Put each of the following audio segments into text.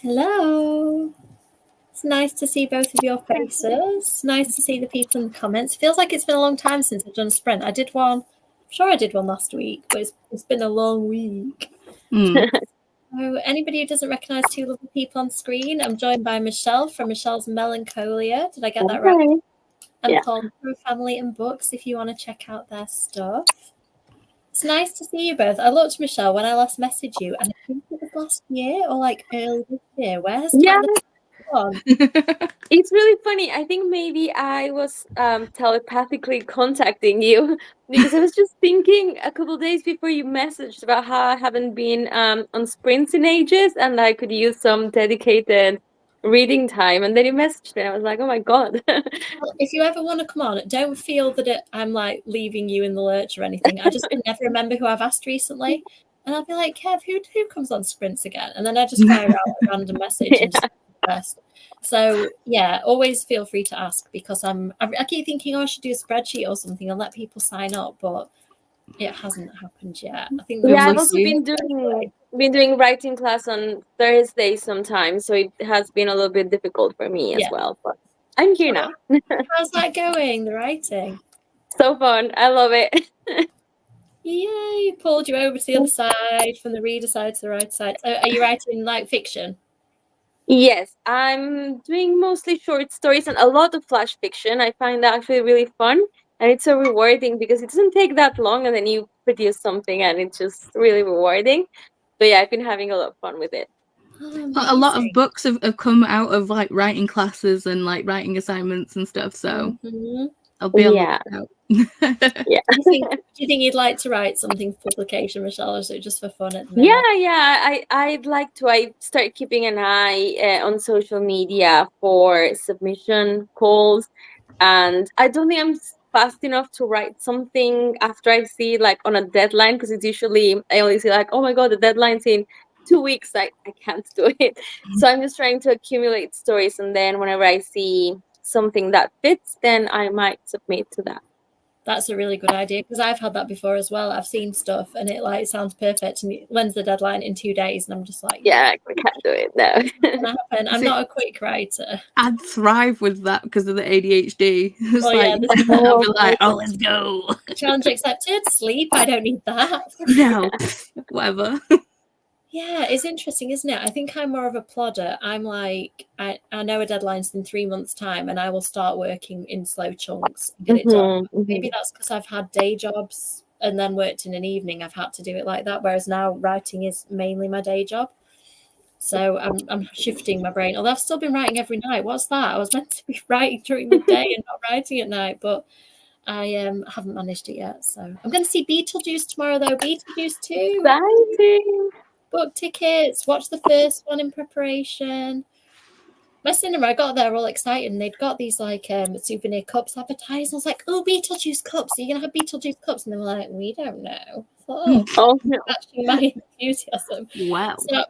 Hello. It's nice to see both of your faces. Nice to see the people in the comments. Feels like it's been a long time since I've done a sprint. I did one, I'm sure I did one last week, but it's been a long week. So anybody who doesn't recognise two lovely people on screen, I'm joined by Michelle from Michelle's Melancholia. Did I get that right? And Paul from Family and Books, if you want to check out their stuff. It's nice to see you both. I looked, Michelle, when I last messaged you, and I think it was last year or like early this year. Where's that on? It's really funny. I think maybe I was telepathically contacting you because I was just thinking a couple days before you messaged about how I haven't been on sprints in ages and I could use some dedicated reading time. And then you messaged me and I was like, oh my God. Well, if you ever want to come on, don't feel that I'm like leaving you in the lurch or anything. I just never remember who I've asked recently. And I'll be like, Kev, who comes on sprints again? And then I just fire out a random message and just best. So yeah, always feel free to ask because I keep thinking, oh, I should do a spreadsheet or something and let people sign up, but it hasn't happened yet. I think I've also been doing writing class on Thursday sometimes, so it has been a little bit difficult for me as well. But I'm here now. How's that going, the writing? So fun. I love it. Yay, pulled you over to the other side, from the reader side to the writer side. Are you writing like fiction? Yes, I'm doing mostly short stories and a lot of flash fiction. I find that actually really fun and it's so rewarding because it doesn't take that long and then you produce something and it's just really rewarding. But yeah, I've been having a lot of fun with it. A lot of books have come out of like writing classes and like writing assignments and stuff, so I'll be on the lookout. Do you think you'd like to write something for publication, Michelle, or is it just for fun at the minute? I'd like to. I start keeping an eye on social media for submission calls, and I don't think I'm fast enough to write something after I see like on a deadline because it's usually I only see like, oh my god, the deadline's in 2 weeks. I can't do it. So I'm just trying to accumulate stories, and then whenever I see something that fits, then I might submit to that. That's a really good idea because I've had that before as well. I've seen stuff and it like sounds perfect and when's the deadline? In 2 days, and I'm just like, I can't do it. No, I'm not a quick writer. I'd thrive with that because of the ADHD. It's I'll be like, oh, let's go. Challenge accepted. Sleep. I don't need that. No, whatever. Yeah, it's interesting, isn't it? I think I'm more of a plodder. I'm like, I know a deadline's in 3 months' time and I will start working in slow chunks and get it done. Maybe that's because I've had day jobs and then worked in an evening. I've had to do it like that, whereas now writing is mainly my day job. So I'm shifting my brain. Although I've still been writing every night. What's that? I was meant to be writing during the day and not writing at night, but I haven't managed it yet. So I'm going to see Beetlejuice tomorrow, though. Beetlejuice 2. Exciting. Book tickets, watch the first one in preparation. My cinema, I got there all excited and they'd got these like souvenir cups advertised. I was like, oh, Beetlejuice cups. Are you going to have Beetlejuice cups? And they were like, we don't know. I thought, oh no. Actually, my enthusiasm. Wow. So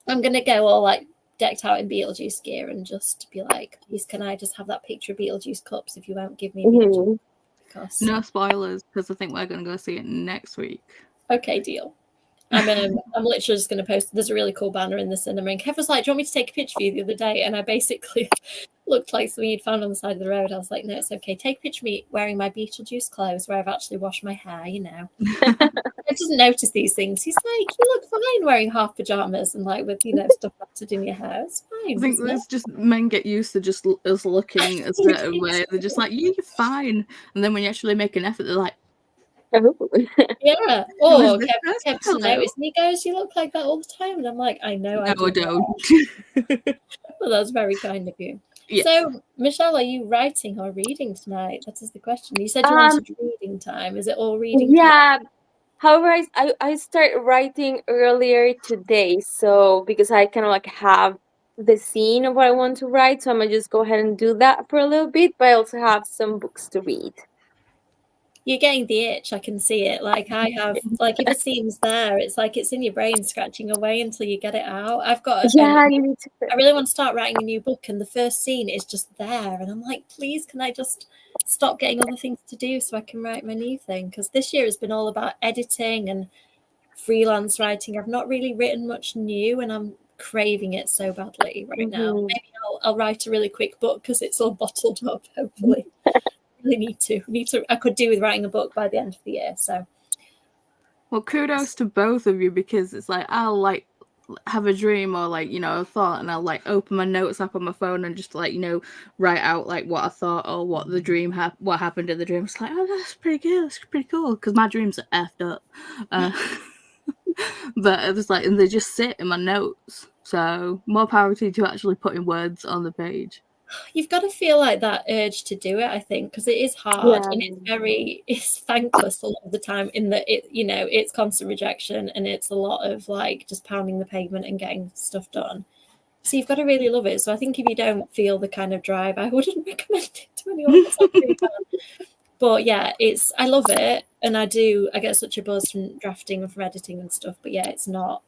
I'm going to go all like decked out in Beetlejuice gear and just be like, please, can I just have that picture of Beetlejuice cups if you won't give me Beetlejuice? Because... No spoilers, because I think we're going to go see it next week. Okay, deal. I'm literally just going to post. There's a really cool banner in the cinema, and Kev was like, "Do you want me to take a picture for you the other day?" And I basically looked like something he'd found on the side of the road. I was like, "No, it's okay. Take a picture of me wearing my Beetlejuice clothes, where I've actually washed my hair. You know." I doesn't notice these things. He's like, "You look fine wearing half pajamas and like with stuff wrapped in your hair. It's fine." I think it's just men get used to just us looking a certain way. They're just like, "You're fine," and then when you actually make an effort, they're like. Yeah. Oh, Kev noticed and he goes, "You look like that all the time." And I'm like, I know. No, I don't. Well, that's very kind of you. Yes. So, Michelle, are you writing or reading tonight? That is the question. You said you wanted reading time. Is it all reading time? However, I start writing earlier today. So, because I kind of like have the scene of what I want to write. So, I'm going to just go ahead and do that for a little bit. But I also have some books to read. You're getting the itch. I can see it. Like I have, like if a scene's there, it's like it's in your brain scratching away until you get it out. I've got. I really want to start writing a new book, and the first scene is just there, and I'm like, please, can I just stop getting other things to do so I can write my new thing? Because this year has been all about editing and freelance writing. I've not really written much new, and I'm craving it so badly right now. Mhm. Maybe I'll write a really quick book because it's all bottled up, hopefully. Really need to. I could do with writing a book by the end of the year. So, well, kudos to both of you, because it's like I'll like have a dream or like, you know, a thought, and I'll like open my notes app on my phone and just like, you know, write out like what I thought or what the dream what happened in the dream. It's like, oh, that's pretty good, that's pretty cool, because my dreams are effed up. But it was like, and they just sit in my notes. So more power to you to actually putting words on the page. You've got to feel like that urge to do it, I think, because it is hard and it's thankless a lot of the time, in that it, you know, it's constant rejection and it's a lot of like just pounding the pavement and getting stuff done. So you've got to really love it. So I think if you don't feel the kind of drive, I wouldn't recommend it to anyone. But yeah, I love it, and I get such a buzz from drafting and from editing and stuff. But yeah, it's not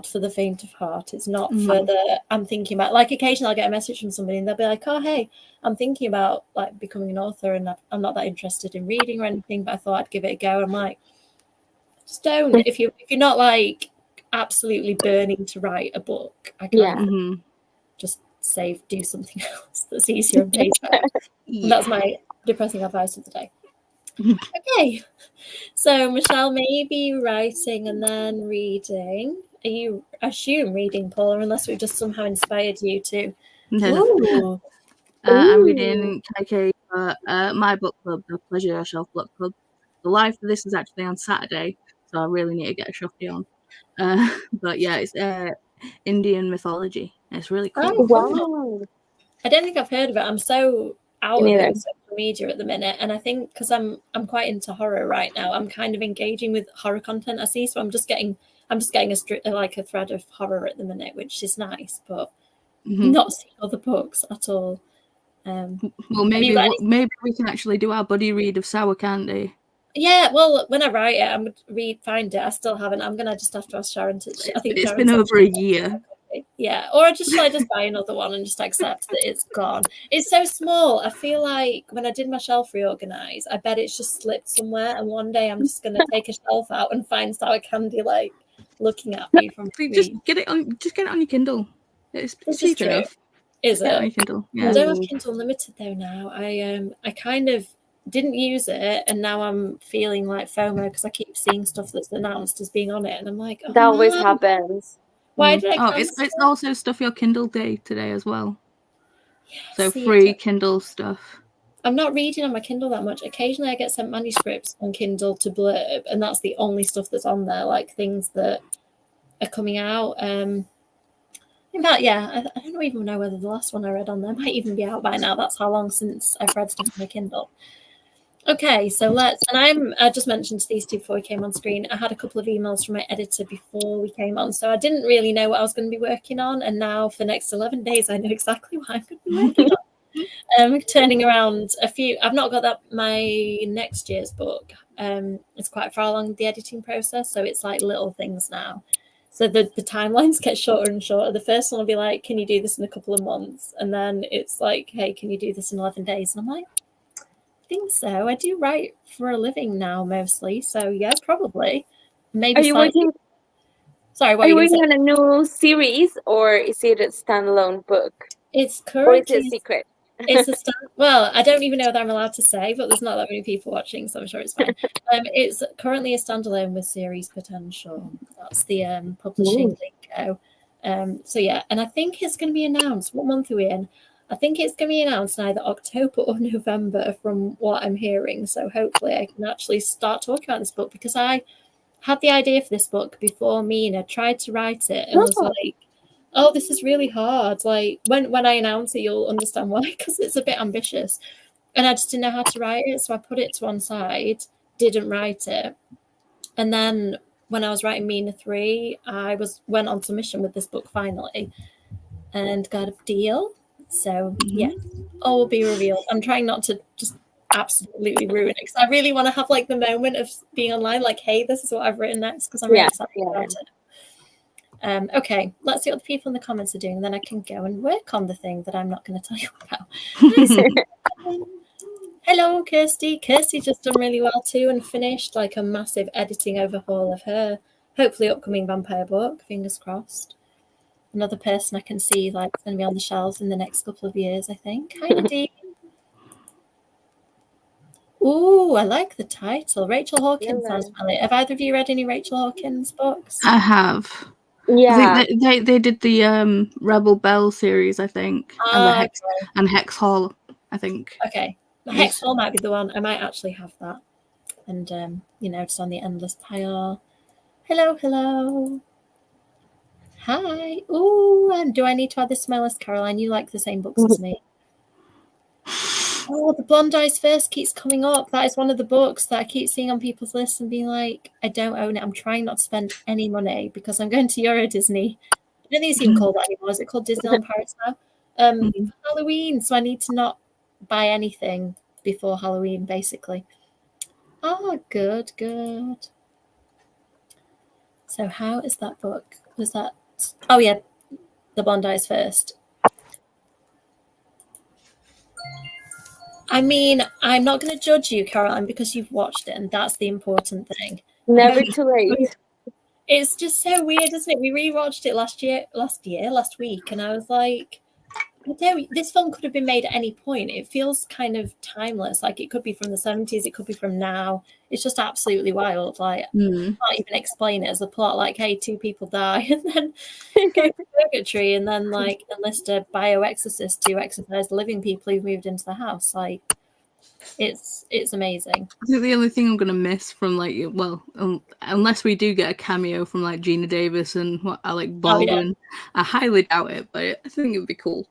for the faint of heart. It's not for the, I'm thinking about, like, occasionally I'll get a message from somebody and they'll be like, oh, hey, I'm thinking about like becoming an author and I'm not that interested in reading or anything, but I thought I'd give it a go. I'm like, just don't. If you're not like absolutely burning to write a book, I can't just say do something else that's easier and pays better. And that's my depressing advice of the day. Okay, so Michelle, maybe writing and then reading. Are you, I assume, reading, Paula, unless we've just somehow inspired you to? Ooh. I'm reading KK, my book club, the Pleasure Shelf Book Club. The live for this is actually on Saturday, so I really need to get a shufty on. But yeah, it's Indian mythology. It's really cool. Oh, wow. I don't think I've heard of it. I'm so out of it on social media at the minute, and I think because I'm quite into horror right now, I'm kind of engaging with horror content I see, so I'm just getting a thread of horror at the minute, which is nice, but not seeing other books at all. Well, maybe we can actually do our buddy read of Sour Candy. Yeah, well, when I write it, I'm gonna find it. I still haven't. I'm gonna just have to ask Sharon to. I think it's been over a year. Yeah, or should I just buy another one and just accept that it's gone? It's so small. I feel like when I did my shelf reorganize, I bet it's just slipped somewhere, and one day I'm just gonna take a shelf out and find Sour Candy like looking at me from. Just get it on your Kindle. It's cheap enough. Is it? On your Kindle. Yeah. I don't have Kindle Unlimited though now. I kind of didn't use it, and now I'm feeling like FOMO because I keep seeing stuff that's announced as being on it, and I'm like, oh, that always happens. Why did I? It's also stuff your Kindle Day today as well. Yeah, so free Kindle stuff. I'm not reading on my Kindle that much. Occasionally I get sent manuscripts on Kindle to blurb, and that's the only stuff that's on there, like things that are coming out. In fact, yeah, I don't even know whether the last one I read on there might even be out by now. That's how long since I've read stuff on my Kindle. Okay, so I just mentioned to these two before we came on screen, I had a couple of emails from my editor before we came on, so I didn't really know what I was going to be working on, and now for the next 11 days I know exactly what I'm going to be working on. Turning around a few. I've not got my next year's book. It's quite far along the editing process, so it's like little things now. So the timelines get shorter and shorter. The first one will be like, can you do this in a couple of months? And then it's like, hey, can you do this in 11 days? And I'm like, I think so. I do write for a living now mostly, so yeah, probably. Maybe. Are you working? Sorry, are you working on a new series, or is it a standalone book? It's currently or is it a secret. It's well, I don't even know whether I'm allowed to say, but there's not that many people watching, so I'm sure it's fine. It's currently a standalone with series potential. That's the publishing lingo. So yeah, and I think it's going to be announced. What month are we in? I think it's going to be announced in either October or November from what I'm hearing. So hopefully I can actually start talking about this book, because I had the idea for this book before Mina tried to write it and was like, oh, this is really hard. Like when I announce it, you'll understand why, because it's a bit ambitious. And I just didn't know how to write it. So I put it to one side, didn't write it. And then when I was writing Mina 3, I went on submission with this book finally and got a deal. So yeah, all will be revealed. I'm trying not to just absolutely ruin it, because I really want to have like the moment of being online, like, hey, this is what I've written next, because I'm really excited about it. Okay, let's see what the people in the comments are doing, and then I can go and work on the thing that I'm not going to tell you about. Hello, Kirsty. Kirsty's just done really well too and finished like a massive editing overhaul of her hopefully upcoming vampire book. Fingers crossed. another person I can see like going to be on the shelves in the next couple of years, I think. Hi, Nadine. Ooh, I like the title. Rachel Hawkins sounds familiar. Have either of you read any Rachel Hawkins books? I have. Yeah. I think they did the Rebel Bell series, I think, and the Hex Hall, I think. Okay, the Hex Hall might be the one. I might actually have that, and just on the endless pile. Hello, hello. Hi. Ooh, and do I need to add this to my list, Caroline? You like the same books as me. Oh, The Blonde Eyes First keeps coming up. That is one of the books that I keep seeing on people's lists and being like, I don't own it. I'm trying not to spend any money because I'm going to Euro Disney. I don't think it's even called that anymore. Is it called Disneyland Paris now? For Halloween, so I need to not buy anything before Halloween, basically. Oh, good. So how is that book? Was that... Oh, yeah, The Blonde Eyes First. I mean, I'm not going to judge you, Caroline, because you've watched it, and that's the important thing. Never too late. It's just so weird, isn't it? We rewatched it last week, and I was like, this film could have been made at any point. It feels kind of timeless. Like it could be from the 70s, it could be from now. It's just absolutely wild. Like I can't even explain it as a plot. Like, hey, 2 people die and then go to purgatory and then like enlist a bioexorcist to exorcise the living people who've moved into the house. Like it's amazing. I think the only thing I'm gonna miss from unless we do get a cameo from like Gina Davis and Alec Baldwin, I highly doubt it, but I think it would be cool.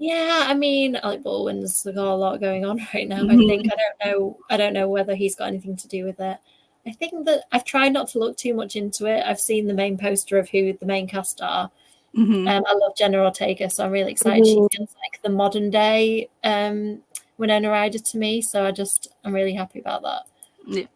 Yeah, I mean, Alec Baldwin's got a lot going on right now. I think I don't know whether he's got anything to do with it. I think that I've tried not to look too much into it. I've seen the main poster of who the main cast are. I love Jenna Ortega, so I'm really excited. She feels like the modern day Winona Ryder to me, so I'm really happy about that. Yeah.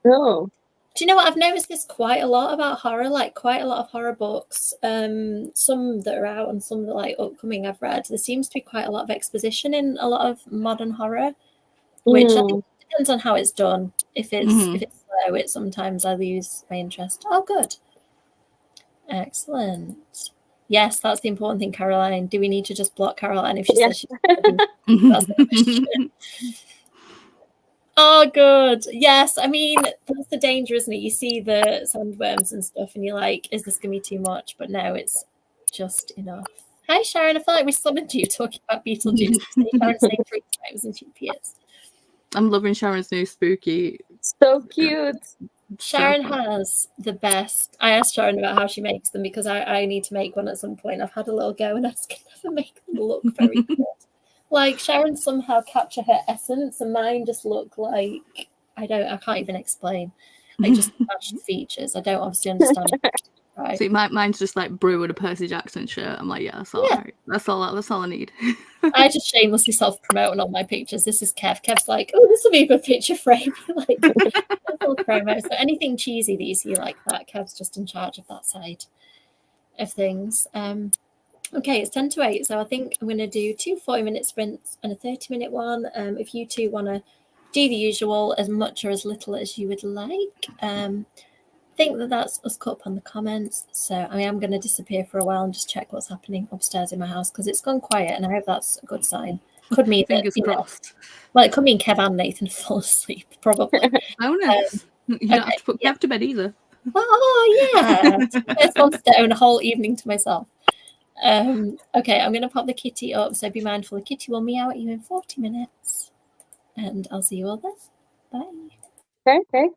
Oh. Do you know what? I've noticed this quite a lot about horror, like quite a lot of horror books, some that are out and some that are like upcoming I've read. There seems to be quite a lot of exposition in a lot of modern horror, which I think depends on how it's done. If it's slow, sometimes I lose my interest. Oh, good. Excellent. Yes, that's the important thing, Caroline. Do we need to just block Caroline if she says she's that's the question. Oh, good. Yes, I mean, that's the danger, isn't it? You see the sandworms and stuff and you're like, is this going to be too much? But no, it's just enough. Hi, Sharon. I feel like we summoned you talking about Beetlejuice. Sharon's name 3 times and she appears. I'm loving Sharon's new spooky. So cute. Sharon has the best. I asked Sharon about how she makes them because I need to make one at some point. I've had a little go and I can never make them look very good. Like Sharon somehow capture her essence, and mine just look like I can't even explain. Like just mashed features. I don't obviously understand. Right. See, mine's just like Brew with a Percy Jackson shirt. I'm like, yeah, that's all right. That's all I need. I just shamelessly self-promote on all my pictures. This is Kev. Kev's like, oh, this will be a good picture frame. Like promo. So anything cheesy that you see like that, Kev's just in charge of that side of things. Okay, it's 10 to 8, so I think I'm going to do 2 40-minute sprints and a 30-minute one. If you two want to do the usual, as much or as little as you would like. I think that's us caught up on the comments, so I am going to disappear for a while and just check what's happening upstairs in my house because it's gone quiet, and I hope that's a good sign. Could mean Fingers crossed. Well, it could mean Kev and Nathan fall asleep, probably. Bonus. You don't have to put Kev to bed either. Oh, yeah. I just wanted to own a whole evening to myself. Okay, I'm going to pop the kitty up, so be mindful the kitty will meow at you in 40 minutes. And I'll see you all then. Bye. Okay.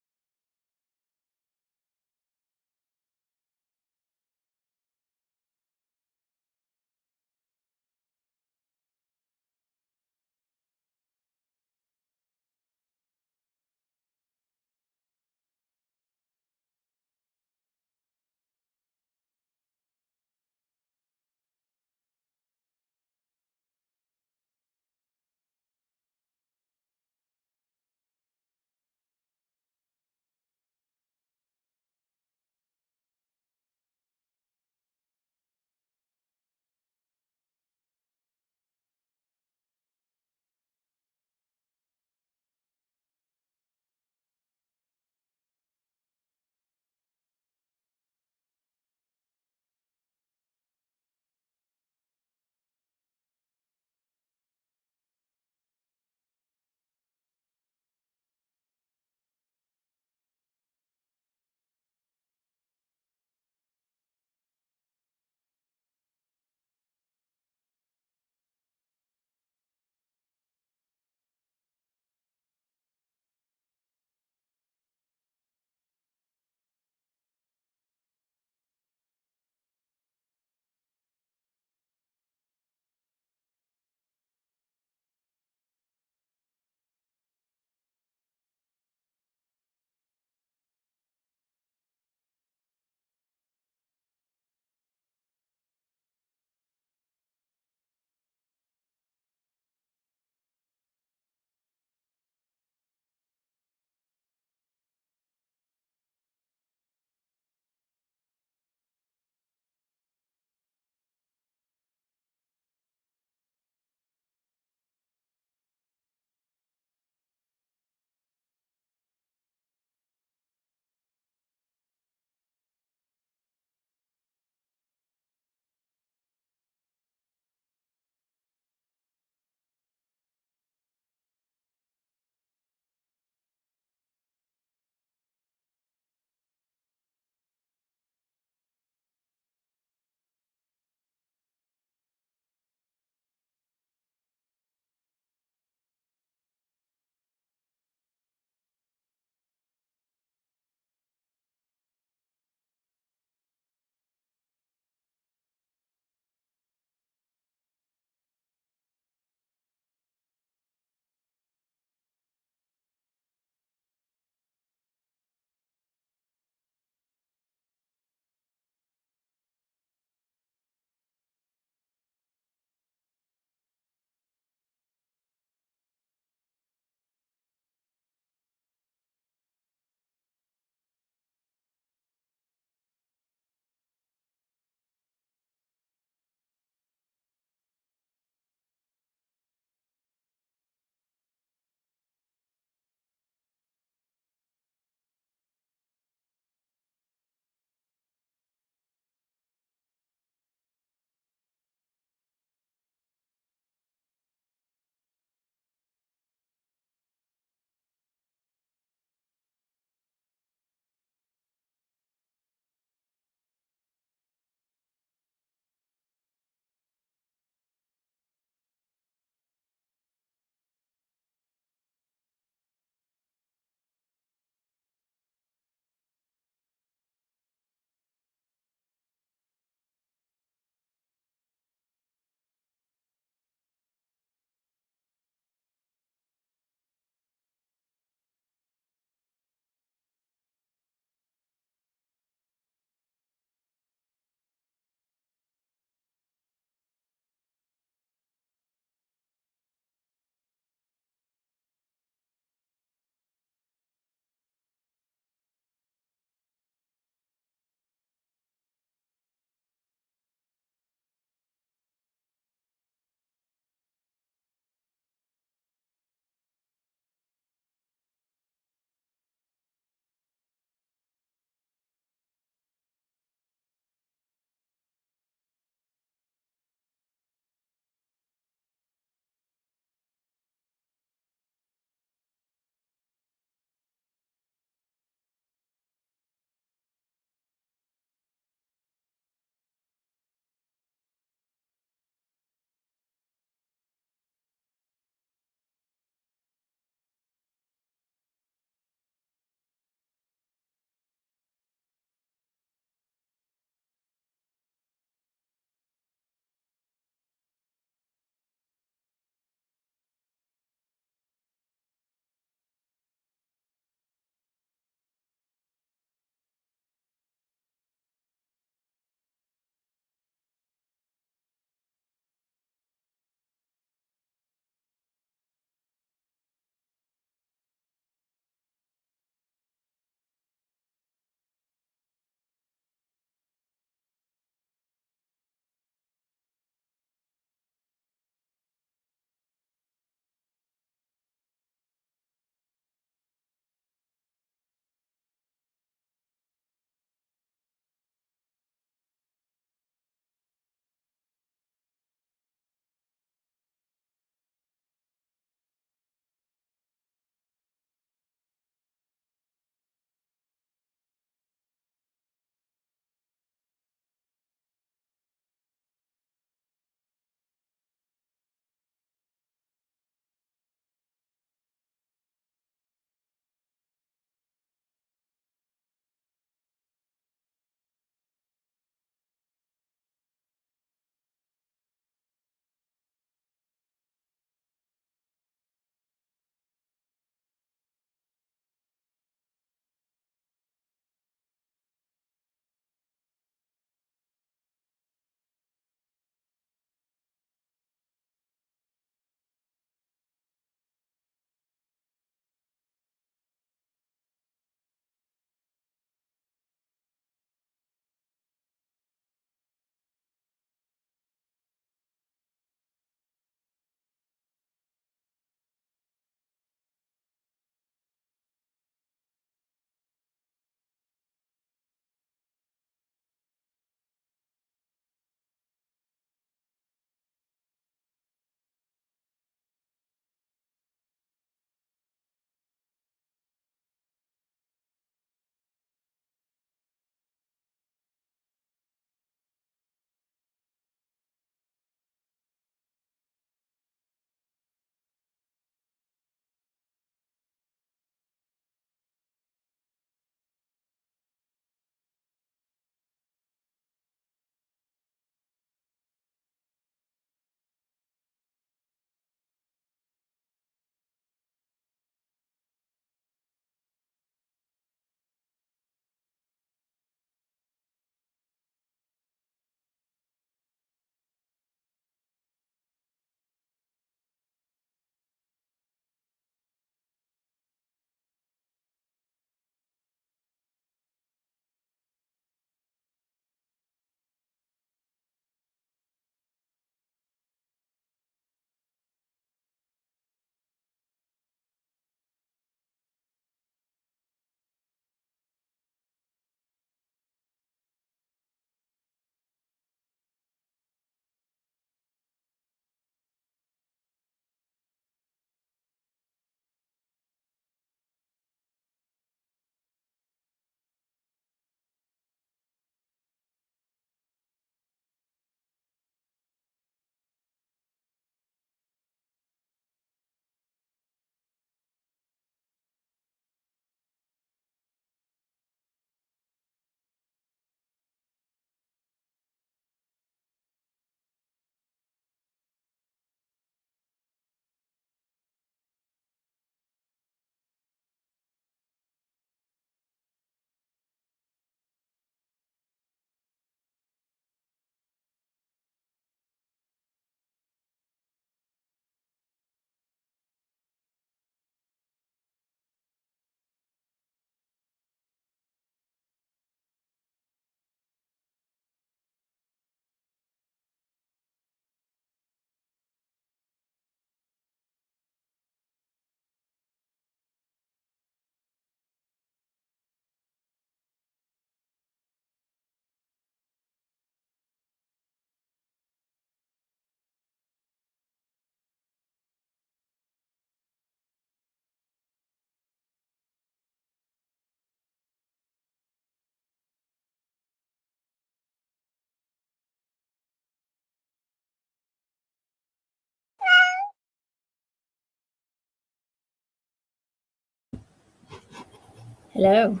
Hello.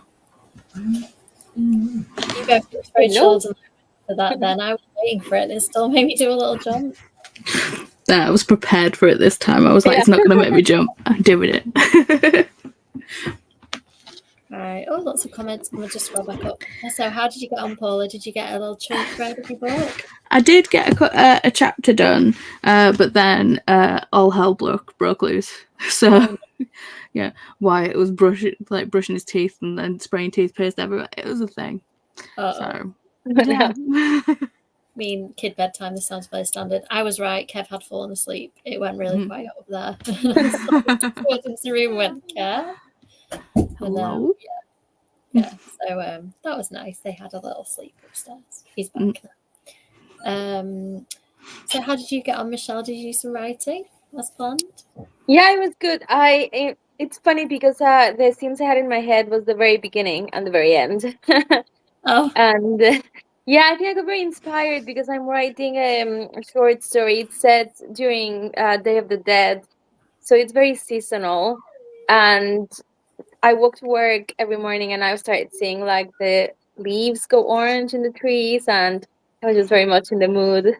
You both looked very chilled for that then. I was waiting for it and it still made me do a little jump. I was prepared for it this time. I was like, it's not going to make me jump. I'm doing it. Right. Oh, lots of comments. I'm going to just scroll back up. So how did you get on, Paula? Did you get a little chunk read of your book? I did get a chapter done, but then all hell broke loose. So, yeah, Wyatt was brushing his teeth and then spraying toothpaste everywhere. It was a thing. So, yeah. I mean, kid bedtime, this sounds very standard. I was right. Kev had fallen asleep. It went really quiet up there. So I walked into the room and went, Kev? Hello? Yeah. So that was nice. They had a little sleep upstairs. He's back now. So how did you get on, Michelle? Did you do some writing as planned? Yeah, it was good. It's funny because the scenes I had in my head was the very beginning and the very end. Oh. And yeah, I think I got very inspired because I'm writing a short story. It's set during Day of the Dead, so it's very seasonal. And I walk to work every morning and I started seeing like the leaves go orange in the trees, and I was just very much in the mood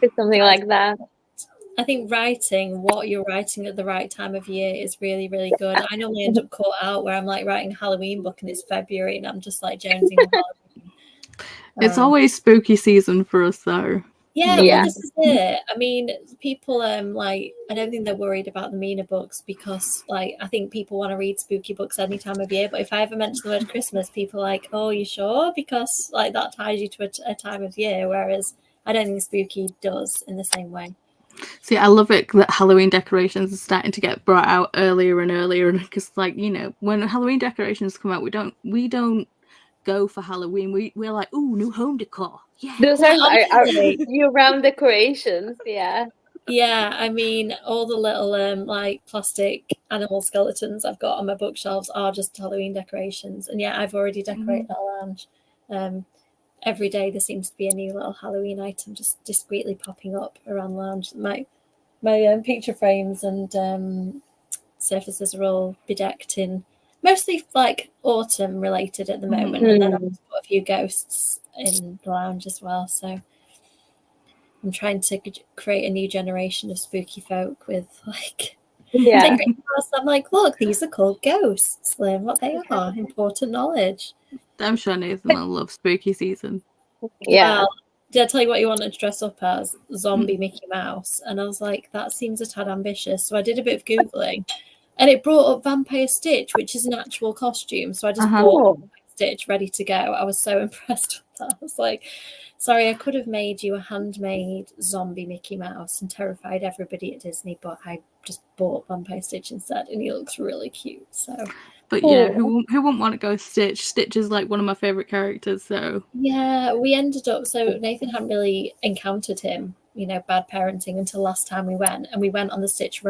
for something like that. I think writing what you're writing at the right time of year is really, really good. I normally end up caught out where I'm like writing a Halloween book and it's February and I'm just like jonesing for Halloween. It's always spooky season for us, though. Yeah, well, this is it. I mean, people like I don't think they're worried about the Mina books because like I think people want to read spooky books any time of year. But if I ever mention the word Christmas, people are like, "Oh, you sure?" Because like that ties you to a time of year, whereas I don't think spooky does in the same way. See, I love it that Halloween decorations are starting to get brought out earlier and earlier, because, like, you know, when Halloween decorations come out, we don't go for Halloween. We're like, ooh, new home decor. Yeah, those are year-round decorations. Yeah. Yeah, I mean, all the little like plastic animal skeletons I've got on my bookshelves are just Halloween decorations, and yeah, I've already decorated our lounge. Every day there seems to be a new little Halloween item just discreetly popping up around the lounge. My picture frames and surfaces are all bedecked in mostly like autumn related at the moment, and then I've just put a few ghosts in the lounge as well. So I'm trying to create a new generation of spooky folk with like. Yeah. I'm like, look, these are called ghosts. Learn what they are. Important knowledge. I'm sure Nathan will love spooky season. Yeah. Well, did I tell you what you wanted to dress up as? Zombie Mickey Mouse. And I was like, that seems a tad ambitious. So I did a bit of Googling and it brought up Vampire Stitch, which is an actual costume. So I just bought Vampire Stitch ready to go. I was so impressed with that. I was like, sorry, I could have made you a handmade zombie Mickey Mouse and terrified everybody at Disney, but I just bought Vampire Stitch instead and he looks really cute. So But yeah, who wouldn't want to go Stitch? Stitch is like one of my favorite characters. So yeah, we ended up. So Nathan hadn't really encountered him, you know, bad parenting until last time we went, and we went on the Stitch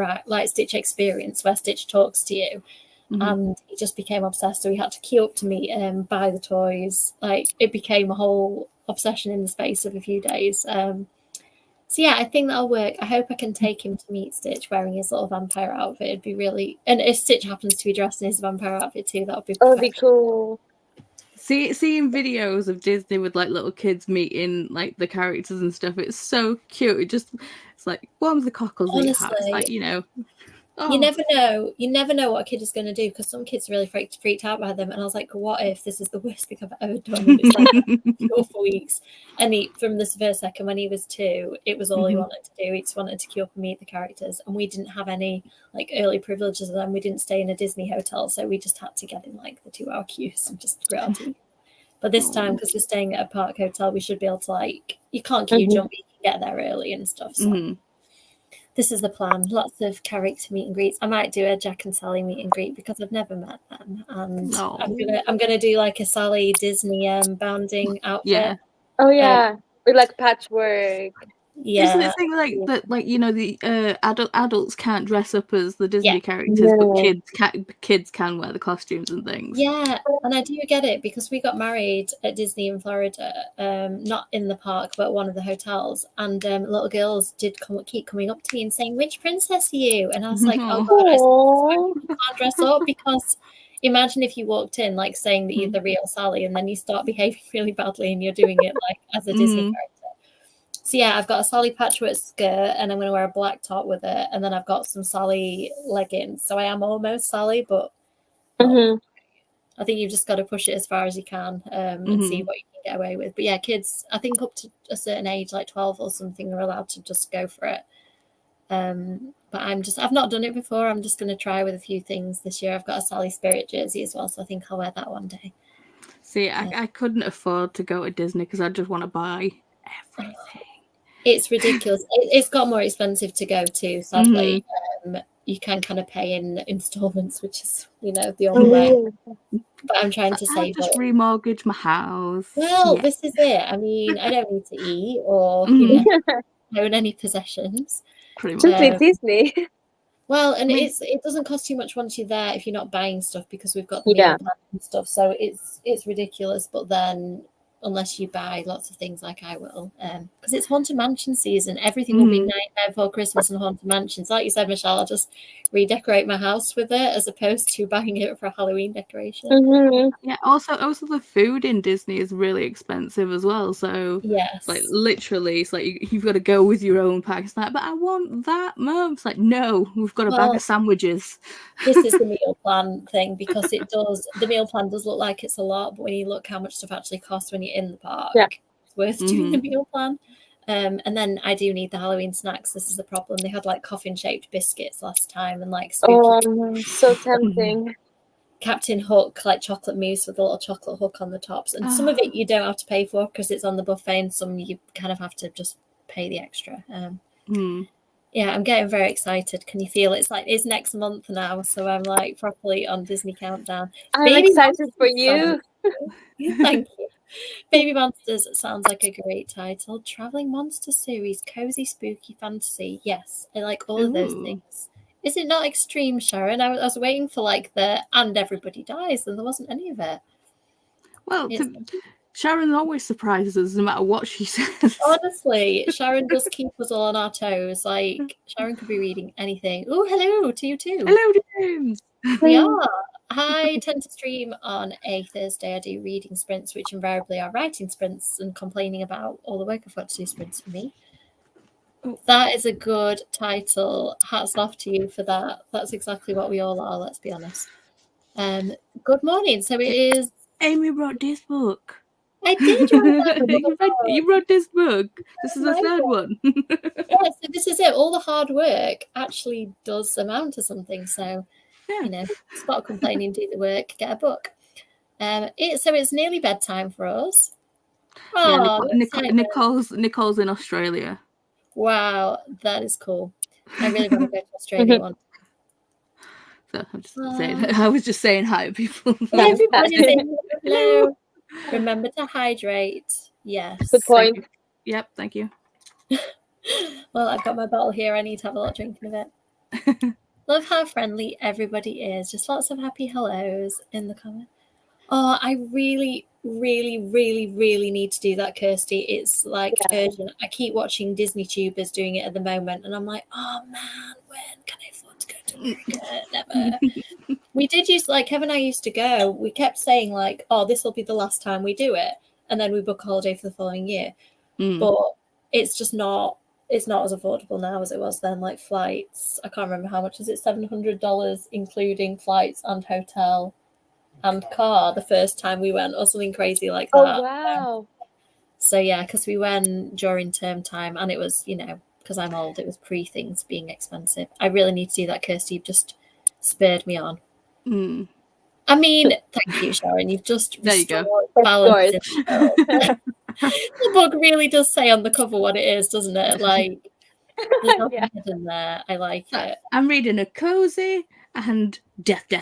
Stitch experience where Stitch talks to you, and he just became obsessed. So we had to queue up to meet him, buy the toys. Like it became a whole obsession in the space of a few days. So yeah, I think that'll work. I hope I can take him to meet Stitch wearing his little vampire outfit. It'd be really, and if Stitch happens to be dressed in his vampire outfit too, that would be perfect. That would be cool. Seeing videos of Disney with like little kids meeting like the characters and stuff, it's so cute. It's like warms the cockles in your heart. It's like, you know. Oh. You never know what a kid is going to do because some kids are really freaked out by them. And I was like, what if this is the worst thing I've ever done? And it's like 4 weeks. And from the first second when he was 2, it was all he wanted to do. He just wanted to queue up and meet the characters. And we didn't have any like early privileges of them. We didn't stay in a Disney hotel. So we just had to get in like the 2-hour queues and just grit our teeth. But this time, because we're staying at a park hotel, we should be able to like, you can't queue jump, you can get there early and stuff. So. This is the plan. Lots of character meet and greets. I might do a Jack and Sally meet and greet because I've never met them, and I'm gonna do like a Sally Disney bounding outfit. Yeah. Oh yeah, with like patchwork. Yeah. Isn't it thing like that? Like, you know, the adults can't dress up as the Disney characters, but kids can wear the costumes and things. Yeah, and I do get it because we got married at Disney in Florida, not in the park, but one of the hotels, and little girls did keep coming up to me and saying, "Which princess are you?" And I was like, "Oh God, I can't dress up because imagine if you walked in like saying that you're the real Sally, and then you start behaving really badly, and you're doing it like as a Disney character. So yeah, I've got a Sally patchwork skirt, and I'm going to wear a black top with it, and then I've got some Sally leggings. So I am almost Sally, but I think you've just got to push it as far as you can and see what you can get away with. But yeah, kids, I think up to a certain age, like 12 or something, are allowed to just go for it. But I've not done it before. I'm just going to try with a few things this year. I've got a Sally Spirit jersey as well, so I think I'll wear that one day. See, I couldn't afford to go to Disney because I just want to buy everything. It's ridiculous. It's got more expensive to go to, sadly. You can kind of pay in installments, which is, the only way. But I'm trying to save. Just remortgage my house. Well, this is it. I mean, I don't need to eat or own any possessions. Just Disney. Well, and it doesn't cost too much once you're there if you're not buying stuff, because we've got the meal plan and stuff. So it's ridiculous. But then, unless you buy lots of things like I will, because it's Haunted Mansion season, everything will be Nightmare Before Christmas and Haunted Mansions. Like you said, Michelle, I'll just redecorate my house with it as opposed to buying it for a Halloween decoration. Yeah. Also, the food in Disney is really expensive as well. So yes, like literally, it's like you've got to go with your own pack. It's like, but I want that, Mum. It's like, no, we've got a bag of sandwiches. This is the meal plan thing, because the meal plan does look like it's a lot, but when you look how much stuff actually costs when you're in the park, it's worth doing the meal plan. And then I do need the Halloween snacks. This is the problem. They had like coffin-shaped biscuits last time, and like spooky so tempting. Captain Hook, like chocolate mousse with a little chocolate hook on the tops. And some of it you don't have to pay for because it's on the buffet, and some you kind of have to just pay the extra. Yeah, I'm getting very excited. Can you feel it? It's next month now, so I'm like properly on Disney countdown. I'm excited for you. Thank you. Baby Monsters sounds like a great title. Traveling Monster Series, cozy, spooky fantasy. Yes, I like all of those things. Is it not extreme, Sharon? I was waiting for like and everybody dies, and there wasn't any of it. Well, Sharon always surprises us no matter what she says. Honestly, Sharon does keep us all on our toes. Like, Sharon could be reading anything. Oh, hello to you too. Hello, James. We are. I tend to stream on a Thursday. I do reading sprints, which invariably are writing sprints, and complaining about all the work I've got to do sprints for me. That is a good title. Hats off to you for that. That's exactly what we all are, let's be honest. Good morning. So it is... Amy wrote this book. I did write that. You wrote this book. This is the third one. Yeah, so this is it. All the hard work actually does amount to something. So, stop complaining, do the work, get a book. So it's nearly bedtime for us. Oh, Nicole's in Australia. Wow, that is cool. I really want to go to Australia one. So I'm just saying. I was just saying hi to people. Everybody's saying hello. Remember to hydrate. Yes. Good point. Yep, thank you. Well, I've got my bottle here. I need to have a lot of drinking of it. Love how friendly everybody is. Just lots of happy hellos in the comments. Oh, I really, really, really, really need to do that, Kirsty. It's like urgent. I keep watching DisneyTubers doing it at the moment, and I'm like, oh man, when can I afford to go to America? Never. We did Kevin and I used to go. We kept saying like, oh, this will be the last time we do it, and then we book a holiday for the following year. But it's just not. It's not as affordable now as it was then. Like flights, I can't remember how much is it. $700 including flights and hotel and car the first time we went, or something crazy like that. Oh wow. So yeah, because we went during term time, and it was, because I'm old, it was pre things being expensive. I really need to do that, Kirsty. You've just spurred me on. I mean, thank you, Sharon. You've just restored balance in the show. The book really does say on the cover what it is, doesn't it? Like, there's nothing hidden there. I like it. I'm reading a cozy and death. Yeah,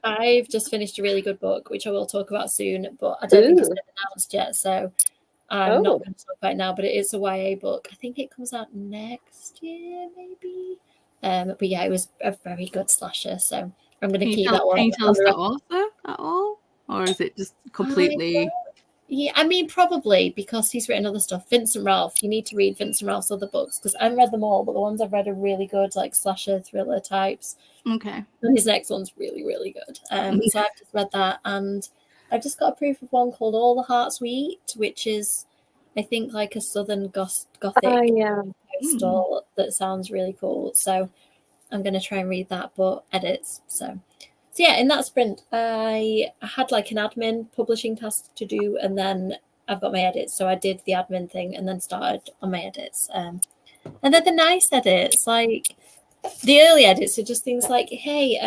I've just finished a really good book, which I will talk about soon, but I don't think it's been announced yet, so I'm not going to talk about it now, but it is a YA book. I think it comes out next year, maybe. But yeah, it was a very good slasher, so I'm going to keep that one. Can you tell us the author at all? Or is it just completely... Yeah, I mean, probably because he's written other stuff. Vincent Ralph, you need to read Vincent Ralph's other books because I haven't read them all, but the ones I've read are really good, like slasher thriller types. Okay. And his next one's really, really good. So I've just read that, and I've just got a proof of one called All the Hearts We Eat, which is, I think, like a southern gothic yeah. coastal that sounds really cool. So I'm going to try and read that, but edits. So yeah, in that sprint, I had like an admin publishing task to do, and then I've got my edits. So I did the admin thing and then started on my edits. And they're the nice edits, like the early edits are just things like, hey,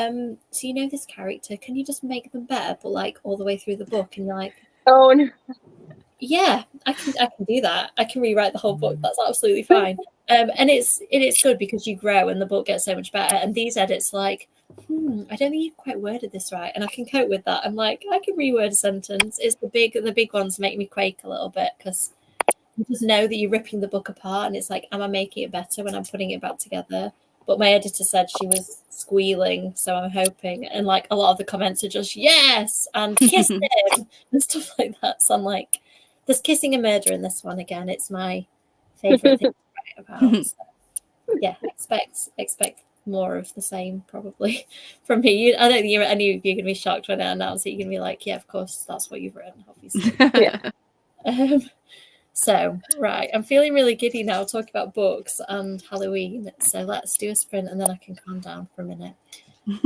so you know this character, can you just make them better? But like all the way through the book, and you're like, Oh no. yeah, I can do that. I can rewrite the whole book. That's absolutely fine. And it's good because you grow and the book gets so much better. And these edits, like, I don't think you've quite worded this right, and I can cope with that. I'm like, I can reword a sentence. It's the big ones make me quake a little bit because you just know that you're ripping the book apart, and it's like, am I making it better when I'm putting it back together? But my editor said she was squealing, so I'm hoping. And like a lot of the comments are just yes and kiss him and stuff like that. So I'm like, there's kissing and murder in this one again. It's my favorite thing to write about. So, yeah, expect more of the same probably from me. I don't think any of you are gonna be shocked when I announce it. You're gonna be like, yeah, of course, that's what you've written, obviously. Yeah. So, right, I'm feeling really giddy now talking about books and Halloween. So let's do a sprint and then I can calm down for a minute.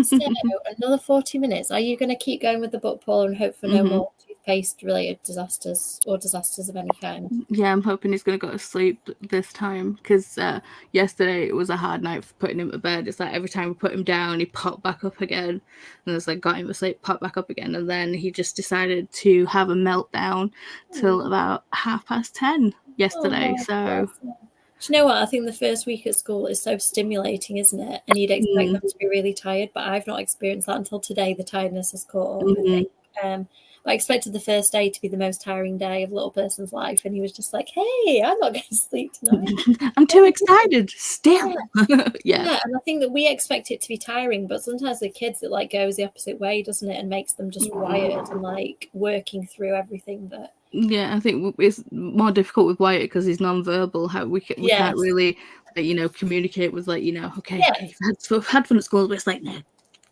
So another 40 minutes. Are you going to keep going with the book, Paul, and hope for no more toothpaste related disasters or disasters of any kind? Yeah, I'm hoping he's going to go to sleep this time because yesterday it was a hard night for putting him to bed. It's like every time we put him down, he popped back up again, and it's like got him to sleep, popped back up again, and then he just decided to have a meltdown till about 10:30 yesterday. So. Do you know what? I think the first week at school is so stimulating, isn't it? And you'd expect them to be really tired, but I've not experienced that until today. The tiredness has caught up, I think. But I expected the first day to be the most tiring day of a little person's life, and he was just like, hey, I'm not going to sleep tonight. I'm too excited still. Yeah, and I think that we expect it to be tiring, but sometimes the kids, it like goes the opposite way, doesn't it? And makes them just wired and like working through everything that... Yeah, I think it's more difficult with Wyatt because he's non-verbal. How we can't really, like, communicate with, like, okay, I've had fun at school, but it's like, no,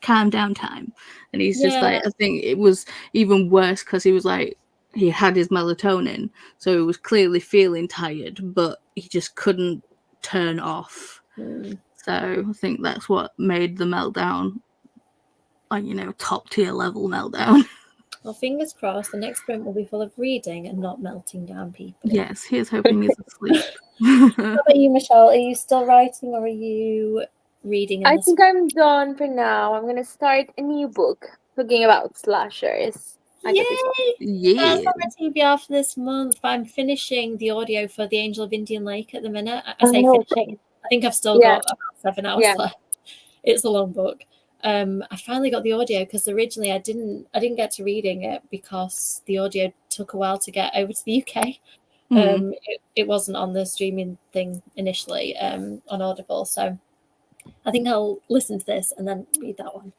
calm down time. And he's just like, I think it was even worse because he was like, he had his melatonin, so he was clearly feeling tired, but he just couldn't turn off. So I think that's what made the meltdown, like, top tier level meltdown. Well, fingers crossed, the next sprint will be full of reading and not melting down people. Yes, here's hoping he's asleep. How about you, Michelle? Are you still writing or are you reading? I think I'm done for now. I'm going to start a new book talking about slashers. Yay! That's on the TBR for this month. I'm finishing the audio for The Angel of Indian Lake at the minute. I say finishing. I think I've still got about 7 hours left. It's a long book. I finally got the audio because originally I didn't get to reading it because the audio took a while to get over to the UK. It wasn't on the streaming thing initially on Audible, so I think I'll listen to this and then read that one.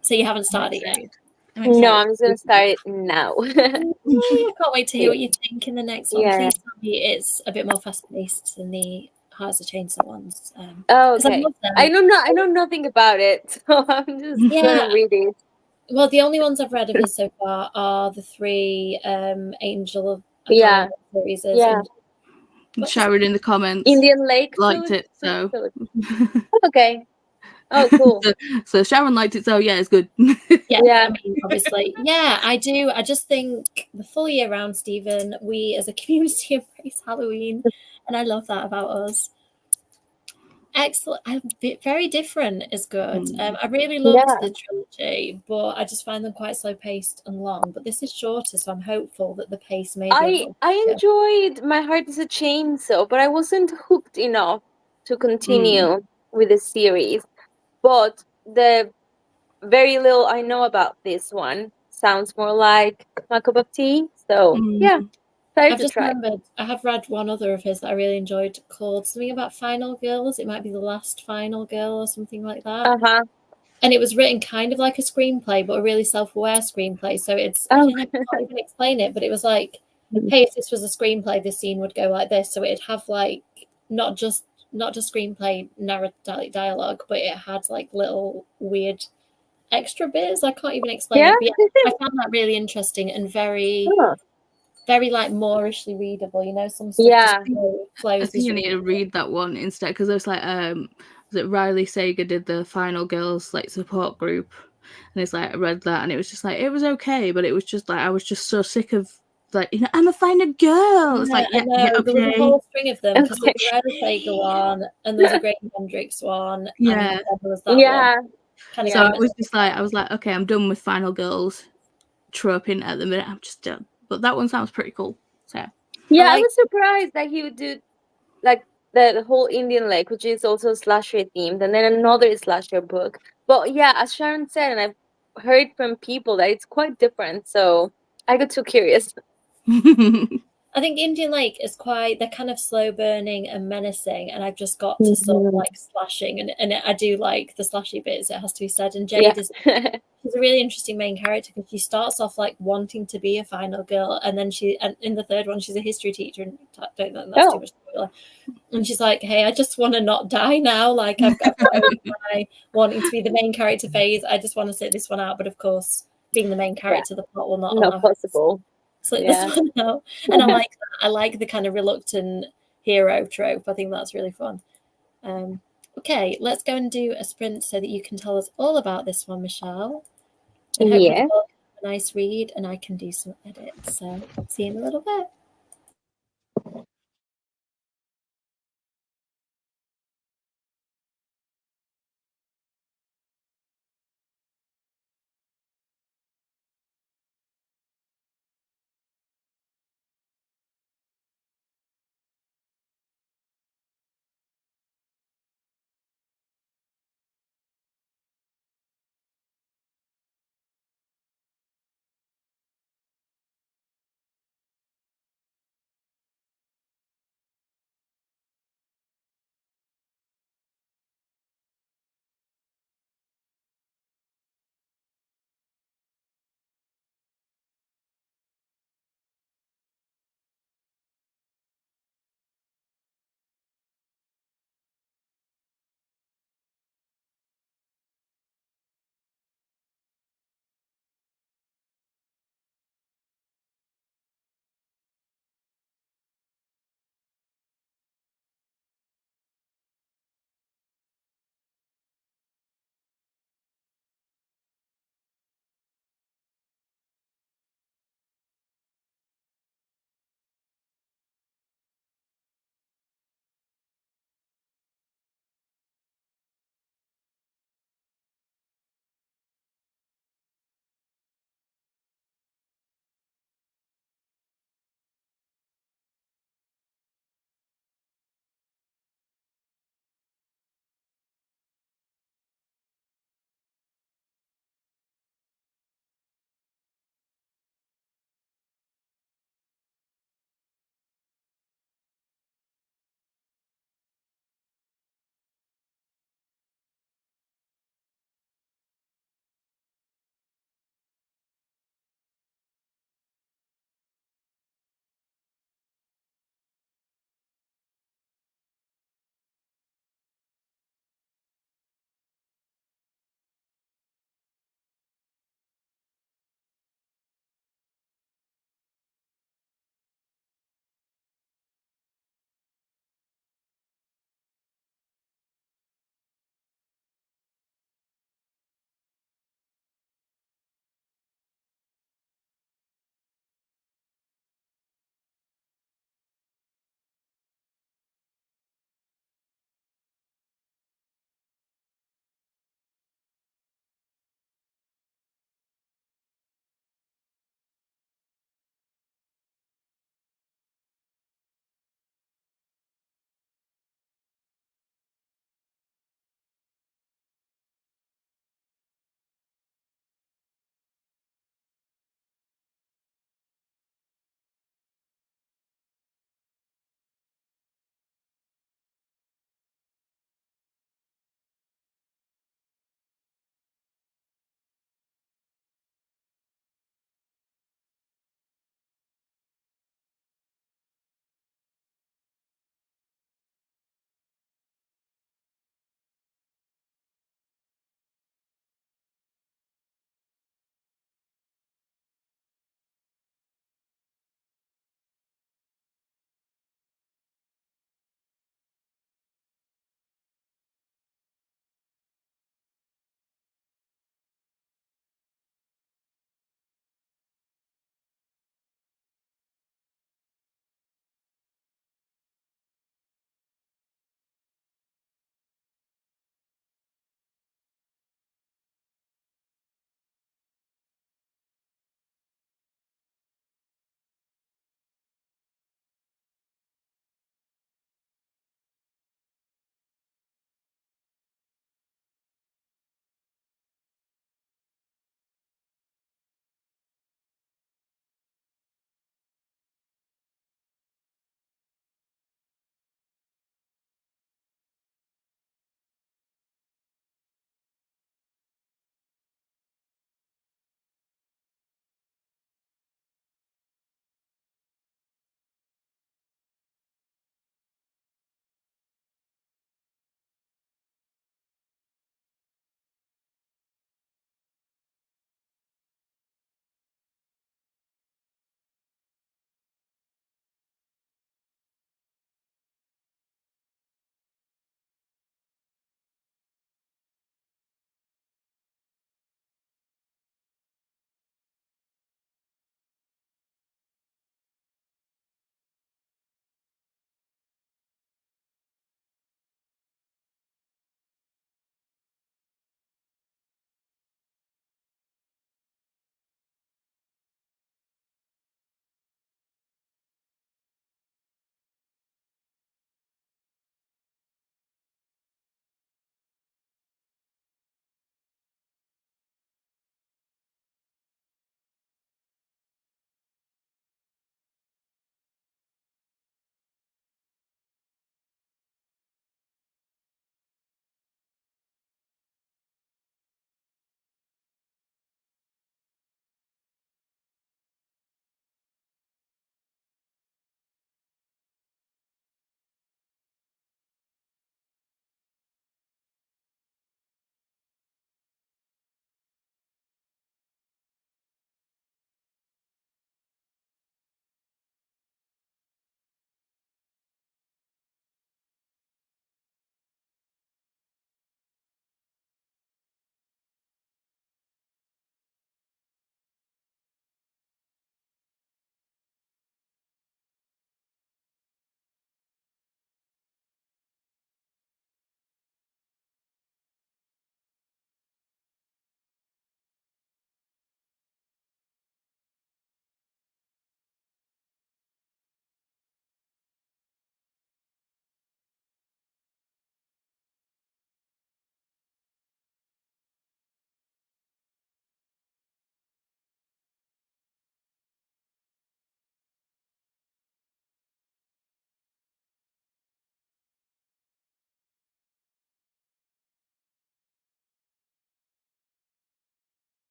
So you haven't started yet? No, I'm just going to start it now. I can't wait to hear what you think in the next one. Please tell me it's a bit more fast-paced than the Heart as a Chainsaw ones. Okay. I know nothing about it, so I'm just gonna read it. Well, the only ones I've read of his so far are the 3 Angel of series. Sharon in the comments. Indian Lake liked it, so okay. Oh, cool. So Sharon liked it, so yeah, it's good. I mean, obviously, I do. I just think the full year round, Stephen, we as a community embrace Halloween, and I love that about us. Excellent. Very different is good. I really loved the trilogy, but I just find them quite slow paced and long. But this is shorter, so I'm hopeful that the pace may be I enjoyed My Heart is a Chainsaw, but I wasn't hooked enough to continue with the series. But the very little I know about this one sounds more like my cup of tea. So I've just remembered I have read one other of his that I really enjoyed called something about Final Girls. It might be The Last Final Girl or something like that. and it was written kind of like a screenplay, but a really self-aware screenplay. So it's Oh. I can't even explain it, but it was like, hey, if this was a screenplay, this scene would go like this. So it'd have like not just screenplay narrative dialogue, but it had like little weird extra bits. I can't even explain Yeah. it. But yeah, I found that really interesting and very Oh. very like moorishly readable. You know, some stuff Yeah. just flows. I think you need to read that one instead, because it was like was it Riley Sager did the Final Girls like support group, and it's like I read that and it was just like it was okay, but it was just like I was just so sick of like, you know, I'm a final girl. It's like I know. yeah, There was a okay. whole string of them because Okay. there was a Riley Sager one, and there was a Graham Hendricks one, Yeah. and then there was that Yeah. one. Kind of So I was just like, I was like, okay, I'm done with Final Girls troping at the minute. I'm just done. But that one sounds pretty cool. So Yeah, I like- was surprised that he would do like the whole Indian Lake, which is also slasher themed, and then another slasher book. But yeah, as Sharon said, and I've heard from people that it's quite different. So I got too curious. I think Indian Lake is quite, they're kind of slow burning and menacing, and I've just got to sort of like slashing, and I do like the slashy bits, it has to be said. And Jade is she's a really interesting main character because she starts off like wanting to be a final girl, and then and in the third one she's a history teacher, and I don't know that's too much spoiler. And she's like, hey, I just want to not die now, like I've got my wanting to be the main character phase. I just want to sit this one out, but of course being the main character the plot will not allow possible. Sit this one out. And I like the kind of reluctant hero trope. I think that's really fun. Okay, let's go and do a sprint so that you can tell us all about this one, Michelle. And hopefully you'll have a nice read and I can do some edits. So see you in a little bit.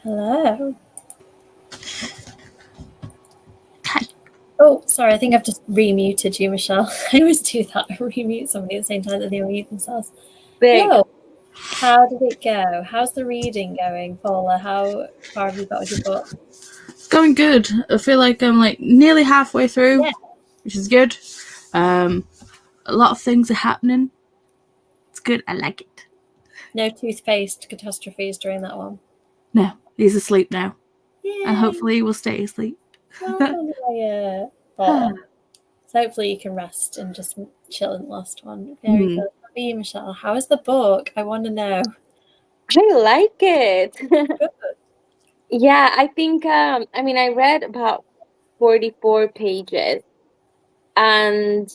Hello. Oh, sorry, I think I've just remuted you, Michelle. I always do that. I remute somebody at the same time that they unmute themselves. Hello. How did it go? How's the reading going, Paula? How far have you got with your book? Going good. I feel like I'm like nearly halfway through, which is good. A lot of things are happening. It's good. I like it. No toothpaste catastrophes during that one? No, he's asleep now. Yay. And hopefully he will stay asleep. So hopefully you can rest and just chill in the last one. Very good. How about you, Michelle? How is the book? I want to know. I like it. Good. Yeah, I think I read about 44 pages and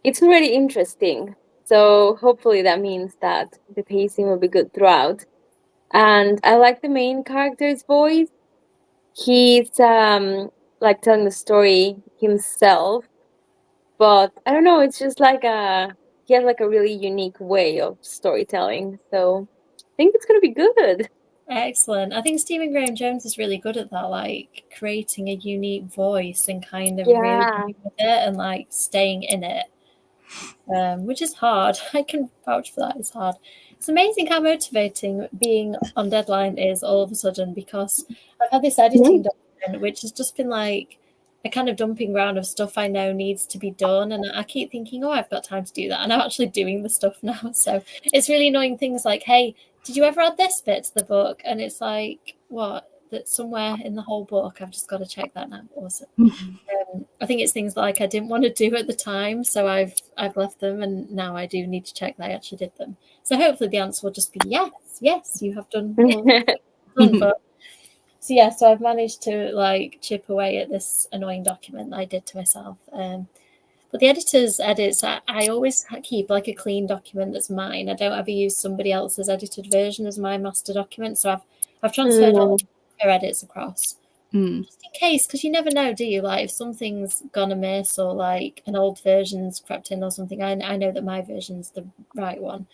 it's already interesting. So hopefully that means that the pacing will be good throughout. And I like the main character's voice. He's like telling the story himself, but I don't know, it's just like he has like a really unique way of storytelling. So I think it's gonna be good. Excellent. I think Stephen Graham Jones is really good at that, like creating a unique voice and kind of really going with it and like staying in it, which is hard. I can vouch for that. It's hard. It's amazing how motivating being on deadline is all of a sudden, because I've had this editing document which has just been like a kind of dumping ground of stuff I know needs to be done, and I keep thinking, oh, I've got time to do that, and I'm actually doing the stuff now. So it's really annoying things like, hey, did you ever add this bit to the book? And it's like, what? That somewhere in the whole book, I've just got to check that now. Awesome. I think it's things like I didn't want to do at the time, so I've left them, and now I do need to check that I actually did them. So hopefully the answer will just be yes, you have done all done. But so yeah, so I've managed to like chip away at this annoying document that I did to myself. But the editor's edits, I always keep like a clean document that's mine. I don't ever use somebody else's edited version as my master document. So I've transferred all her edits across. Just in case, because you never know, do you? Like if something's gone amiss or like an old version's crept in or something, I know that my version's the right one.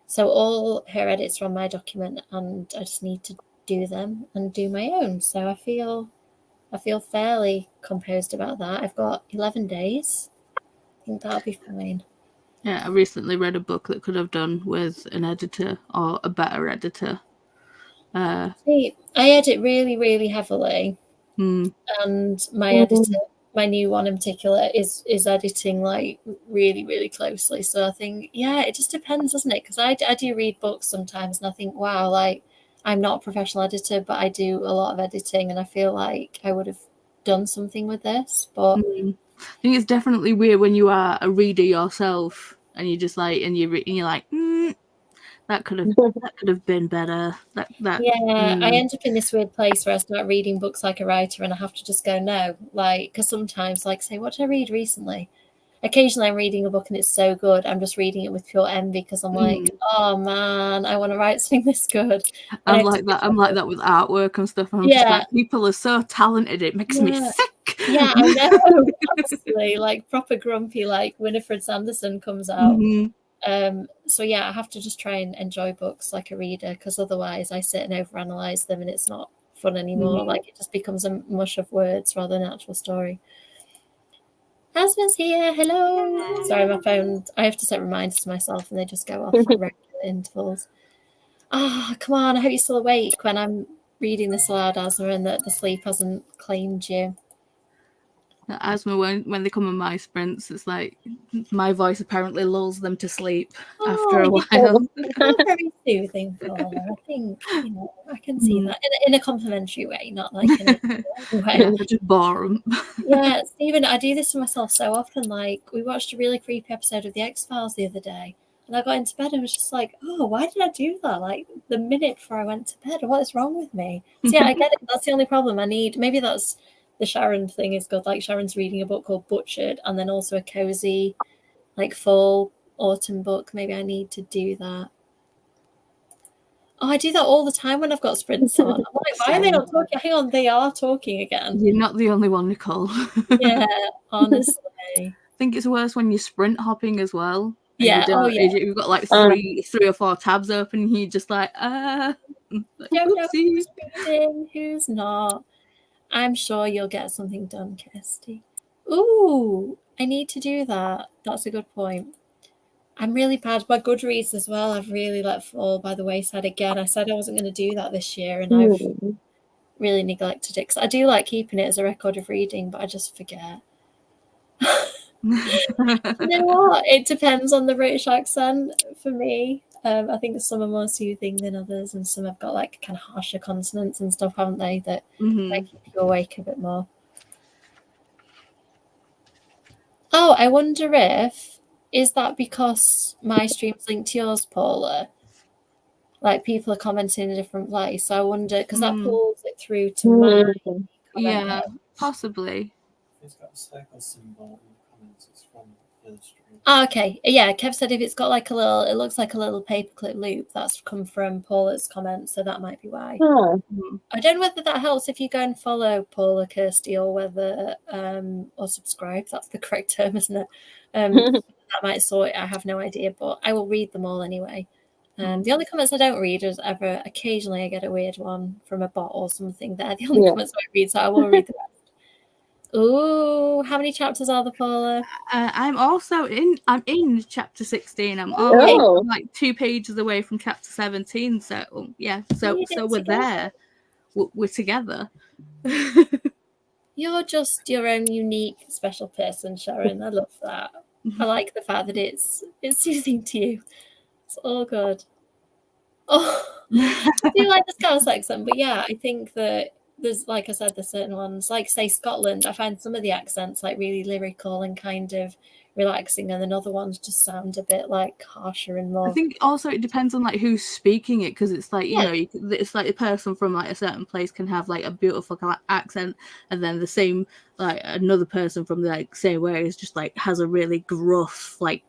So all her edits are on my document, and I just need to do them and do my own. So I feel fairly composed about that. I've got 11 days. I think that'll be fine. Yeah, I recently read a book that could have done with an editor or a better editor. See, I edit really, really heavily, and my editor, my new one in particular, is editing like really, really closely. So I think, yeah, it just depends, doesn't it? Because I do read books sometimes, and I think, wow, like I'm not a professional editor, but I do a lot of editing, and I feel like I would have done something with this. But I think it's definitely weird when you are a reader yourself, and you're just like, and you're like, that could have been better. I end up in this weird place where I start reading books like a writer, and I have to just go no, like, because sometimes, like, say, what did I read recently? Occasionally I'm reading a book and it's so good, I'm just reading it with pure envy because I'm like, oh man, I want to write something this good. I'm like that with artwork and stuff. And I'm just like, people are so talented, it makes me sick. Yeah, I know. Honestly, like proper grumpy, like Winifred Sanderson comes out. So yeah, I have to just try and enjoy books like a reader, because otherwise I sit and overanalyze them and it's not fun anymore. Like it just becomes a mush of words rather than an actual story. Husband's here, hello. Sorry, my phone, I have to set reminders to myself and they just go off at regular intervals. Come on, I hope you're still awake when I'm reading this aloud, Asma, and that the sleep hasn't claimed you. Asma, when they come on my sprints, it's like my voice apparently lulls them to sleep after a while. Very soothing, Paula. I think, I can see that in a complimentary way, not like in a way. Just bore them. Yeah, Stephen, I do this to myself so often. Like, we watched a really creepy episode of The X-Files the other day, and I got into bed and was just like, oh, why did I do that? Like, the minute before I went to bed, what is wrong with me? So yeah, I get it. That's the only problem. Maybe that's the Sharon thing is good. Like, Sharon's reading a book called Butchered, and then also a cozy, like, full autumn book. Maybe I need to do that. Oh, I do that all the time when I've got sprints on. I'm like, why are they not talking? Hang on, they are talking again. You're not the only one, Nicole. Yeah, honestly. I think it's worse when you're sprint hopping as well. Yeah, you've got like three or four tabs open, and you're just like, don't know who's reading, who's not. I'm sure you'll get something done, Kirsty. Ooh, I need to do that. That's a good point. I'm really bad. My Goodreads as well, I've really let fall by the wayside again. I said I wasn't going to do that this year, and I've really neglected it. Because I do like keeping it as a record of reading, but I just forget. You know what? It depends on the British accent for me. I think some are more soothing than others, and some have got like kind of harsher consonants and stuff, haven't they? That keep you awake a bit more. Oh, I wonder if is that because my stream's linked to yours, Paula? Like people are commenting in a different place. So I wonder because that pulls it through to my comment. Yeah, possibly. It's got a circle symbol in the comments. It's from the stream. Oh, okay. Yeah, Kev said if it's got like a little, it looks like a little paperclip loop. That's come from Paula's comment, so that might be why. I don't know whether that helps if you go and follow Paula, Kirsty, or whether or subscribe. That's the correct term, isn't it? That might sort it. I have no idea, but I will read them all anyway. The only comments I don't read is ever occasionally I get a weird one from a bot or something. They're the only comments I read, so I will read the rest. Ooh, how many chapters are there, Paula? I'm in chapter 16. I'm like 2 pages away from chapter 17. So yeah, so we're there. We're together. You're just your own unique, special person, Sharon. I love that. I like the fact that it's soothing to you. It's all good. Oh, I do like the Scouse accent, but yeah, I think that there's, like I said, there's certain ones, like say Scotland, I find some of the accents like really lyrical and kind of relaxing, and then other ones just sound a bit like harsher and more. I think also it depends on like who's speaking it, because it's like, you know, it's like a person from like a certain place can have like a beautiful accent, and then the same like another person from the like same way is just like has a really gruff like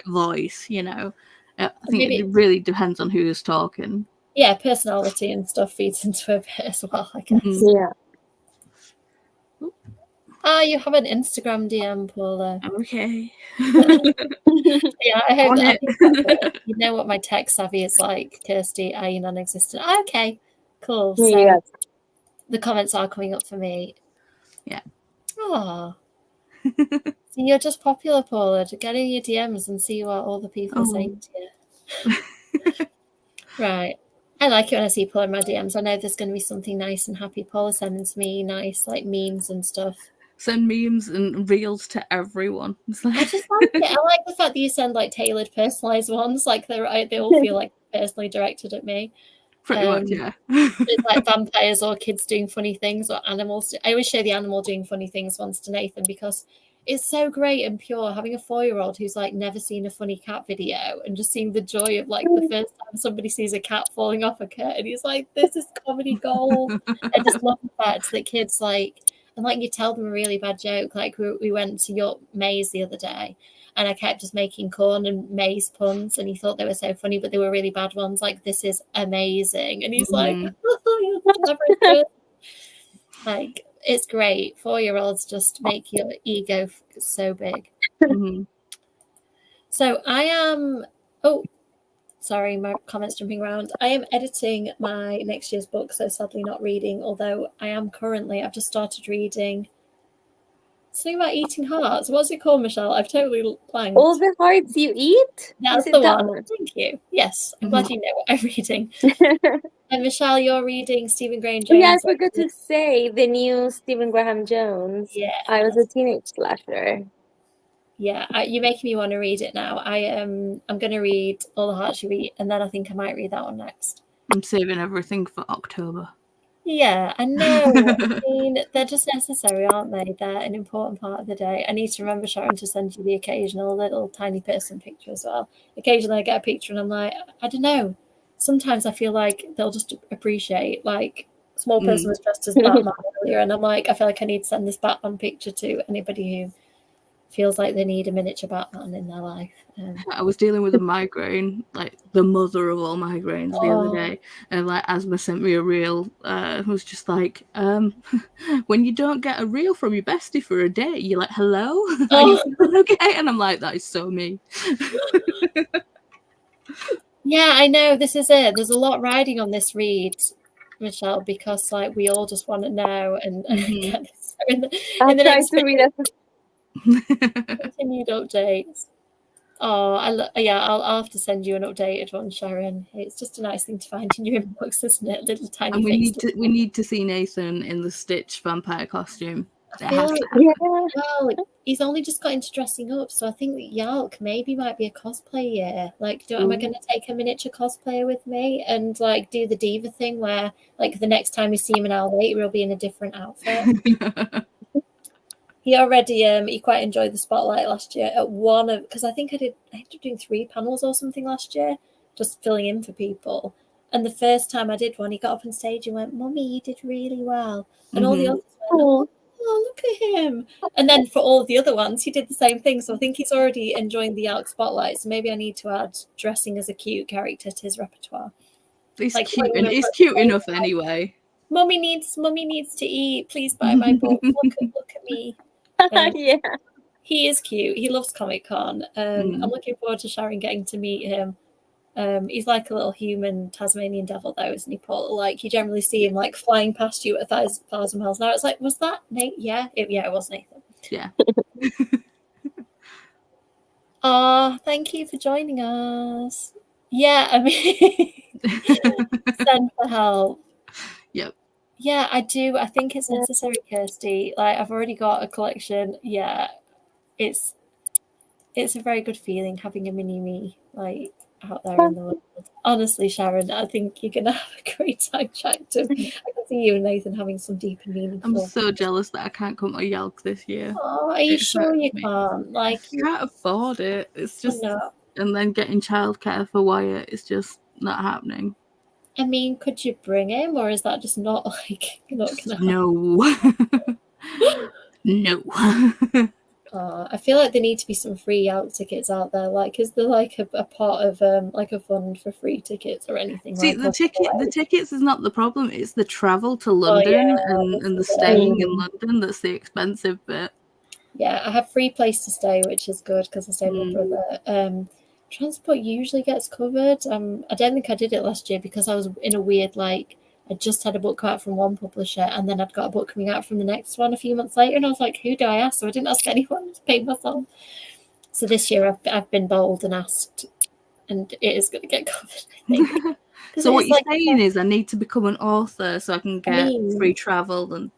voice, you know. I think it really depends on who's talking. Yeah, personality and stuff feeds into a bit as well, I guess. Yeah. Oh, you have an Instagram DM, Paula. Okay. Yeah, I hope that, you know what my tech savvy is like, Kirsty. Are you non-existent? Okay, cool. So the comments are coming up for me. Yeah. Oh. So you're just popular, Paula. To get in your DMs and see what all the people are saying to you. Right. I like it when I see Paula in my DMs. I know there's going to be something nice and happy. Paula sends me nice like memes and stuff. Send memes and reels to everyone. I just like it. I like the fact that you send like tailored, personalized ones. Like they all feel like personally directed at me. Pretty much, yeah. It's like vampires or kids doing funny things or animals. I always show the animal doing funny things once to Nathan because it's so great and pure having a 4-year-old who's like never seen a funny cat video and just seeing the joy of like the first time somebody sees a cat falling off a curtain. He's like, this is comedy gold. I just love the fact that kids like, and like you tell them a really bad joke. Like we went to York Maze the other day and I kept just making corn and maize puns and he thought they were so funny, but they were really bad ones. Like, this is amazing. And he's like, like, it's great. 4-year-olds just make your ego so big. So I am, sorry, my comments jumping around. I am editing my next year's book, so sadly not reading, although I am currently, I've just started reading something about eating hearts. What's it called, Michelle? I've totally blanked. All the Hearts You Eat? That's the one. Thank you. Yes, I'm glad you know what I'm reading. And Michelle, you're reading Stephen Graham Jones. Yeah, I forgot to say the new Stephen Graham Jones. Yeah, I was a teenage slasher. Yeah, you're making me want to read it now. I'm going to read All the Hearts You Eat, and then I think I might read that one next. I'm saving everything for October. Yeah, I know. I mean, they're just necessary, aren't they? They're an important part of the day. I need to remember, Sharon, to send you the occasional little tiny person picture as well. Occasionally I get a picture and I'm like, I don't know. Sometimes I feel like they'll just appreciate, like, small person was dressed as Batman earlier, and I'm like, I feel like I need to send this Batman picture to anybody who feels like they need a miniature Batman in their life. I was dealing with a migraine, like the mother of all migraines, the other day, and like Asma sent me a reel. It was just like, when you don't get a reel from your bestie for a day, you're like, hello, are you feeling okay? And I'm like, that is so me. Yeah, I know. This is it. There's a lot riding on this read, Michelle, because like we all just want to know. And again, so in the I'll try next to read as continued updates. Oh, I'll have to send you an updated one, Sharon. It's just a nice thing to find in your inbox, isn't it? Little tiny. And we need to see Nathan in the Stitch vampire costume. I feel like, well, he's only just got into dressing up, so I think that Yalk maybe might be a cosplay year. Like, am I going to take a miniature cosplayer with me and like do the diva thing where like the next time we see him an hour later, he'll be in a different outfit? He already he quite enjoyed the spotlight last year at one of, because I think I ended up doing 3 panels or something last year, just filling in for people. And the first time I did one, he got up on stage and went, "Mummy, you did really well," and all the others went, "Oh, look at him!" And then for all the other ones, he did the same thing. So I think he's already enjoying the Alk spotlight. So maybe I need to add dressing as a cute character to his repertoire. He's like, cute, and he's cute enough anyway. Mummy needs to eat. Please buy my book. Look at me. yeah. He is cute. He loves Comic-Con. I'm looking forward to Sharon getting to meet him. He's like a little human Tasmanian devil, though, isn't he, Paul? Like, you generally see him like flying past you at 1,000 miles an hour. It's like, was that Nate? Yeah, it was Nathan. Yeah. Oh, thank you for joining us. Yeah, I mean, send for help. Yep. Yeah, I do. I think it's necessary, Kirsty. Like, I've already got a collection. Yeah, it's a very good feeling having a mini me like out there in the world. Honestly, Sharon, I think you're gonna have a great time chatting to him. I can see you and Nathan having some deep and meaningful. I'm so jealous that I can't come to Yelk this year. Oh, are you sure you can't? Like, I can't afford it. It's just, no. And then getting childcare for Wyatt is just not happening. I mean, could you bring him, or is that just not like not gonna happen? No. No. I feel like there need to be some free out tickets out there. Like, is there like a part of like a fund for free tickets or anything? See, like the tickets is not the problem. It's the travel to London and the staying in London that's the expensive bit. Yeah, I have free place to stay, which is good because I stay with my brother. Transport usually gets covered. I don't think I did it last year because I was in a weird, like, I just had a book out from one publisher and then I'd got a book coming out from the next one a few months later, and I was like, who do I ask? So I didn't ask anyone to pay myself. So this year I've been bold and asked, and it is going to get covered, I think. So what you're saying is I need to become an author so I can get free travel and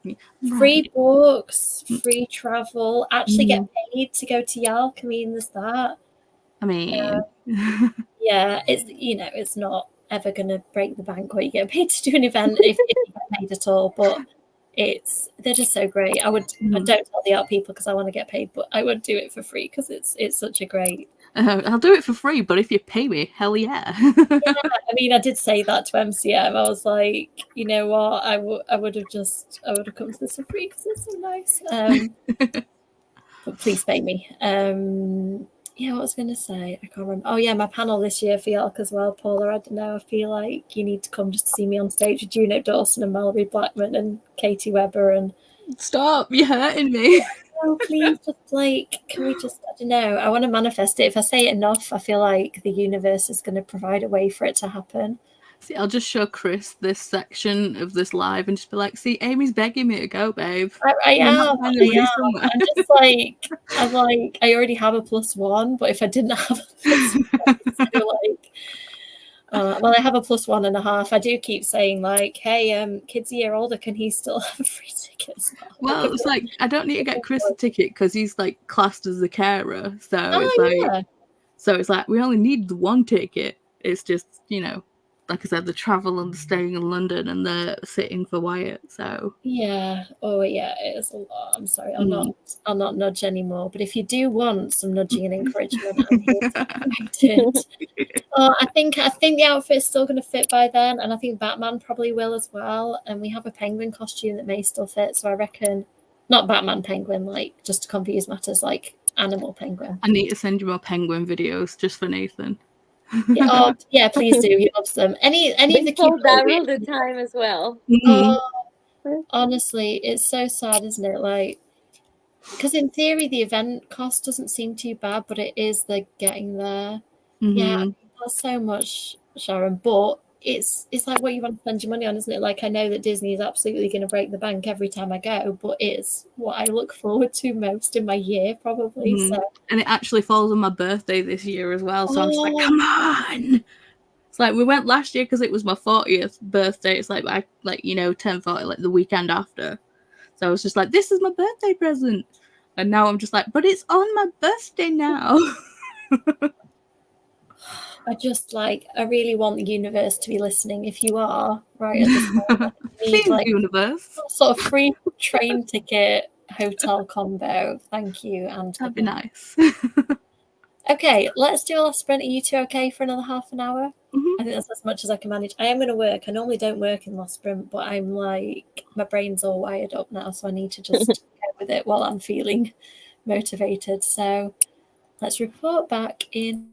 free books, free travel, actually get paid to go to Yalk. I mean, there's that. I mean, yeah, it's not ever going to break the bank or you get paid to do an event if you get paid at all, but they're just so great. I don't tell the art people because I want to get paid, but I would do it for free because it's such a great. I'll do it for free, but if you pay me, hell yeah. Yeah, I mean, I did say that to MCM. I was like, you know what, I would have come to this for free because it's so nice. But please pay me. Yeah, what was I going to say? I can't remember. Oh, yeah, my panel this year for Yalk as well, Paula. I don't know. I feel like you need to come just to see me on stage with Juno Dawson and Mallory Blackman and Katie Webber. And stop, you're hurting me. Oh, please, just like, can we just, I don't know. I want to manifest it. If I say it enough, I feel like the universe is going to provide a way for it to happen. See, I'll just show Chris this section of this live and just be like, see, Amy's begging me to go, babe. I am. I'm just like, I already have a +1, but if I didn't have a +1, so like, well, I have a +1.5. I do keep saying like, hey, kid's a year older, can he still have a free ticket? Well, it's like, I don't need to get Chris a ticket because he's like classed as a carer. So it's like, we only need the one ticket. It's just, like I said, the travel and the staying in London and the sitting for Wyatt. So yeah, it is a lot. I'm sorry, I'll not nudge anymore. But if you do want some nudging and encouragement, I'm here to provide it. I think the outfit's still going to fit by then, and I think Batman probably will as well. And we have a penguin costume that may still fit, so I reckon not Batman penguin, like just to confuse matters, like animal penguin. I need to send you more penguin videos just for Nathan. Yeah, please do. He loves them. Any of the cute that all the time as well. Honestly, it's so sad, isn't it? Like, because in theory the event cost doesn't seem too bad, but it is the getting there. Yeah, so much, Sharon, but it's like what you want to spend your money on, isn't it? Like, I know that Disney is absolutely going to break the bank every time I go, but it's what I look forward to most in my year, probably. Mhm. So, And it actually falls on my birthday this year as well, so I'm just like, Oh. come on. It's like we went last year because it was my 40th birthday. It's like 10:40, like the weekend after. So I was just like, this is my birthday present. And now I'm just like, but it's on my birthday now. I really want the universe to be listening. If you are right at this moment, you need Please, like universe. some sort of free train ticket hotel combo. Thank you, and That'd good be night. nice. Okay, let's do a last sprint. Are you two okay for another half an hour? Mhm. I think that's as much as I can manage. I am going to work. I normally don't work in last sprint, but I'm like, my brain's all wired up now, so I need to just go with it while I'm feeling motivated. So let's report back in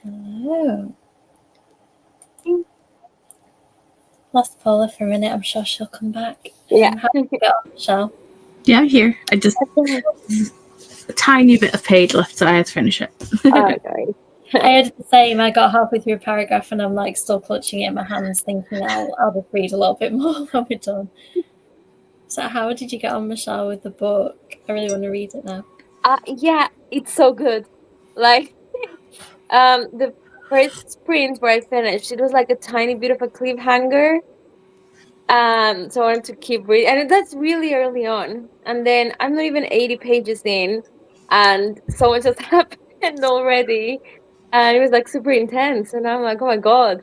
Hello. Lost Paula for a minute. I'm sure she'll come back. Yeah. How did you get on, Michelle? Yeah, I'm here. I just a tiny bit of page left, so I had to finish it. Okay. I had the same. I got halfway through a paragraph and I'm like still clutching it in my hands, thinking I'll just read a little bit more when we're done. So how did you get on, Michelle, with the book? I really want to read it now. Yeah, it's so good. Like, the first sprint where I finished, it was like a tiny bit of a cliffhanger. So I wanted to keep reading, and that's really early on. And then I'm not even 80 pages in, and so much has happened already, and it was like super intense. And I'm like, oh my god,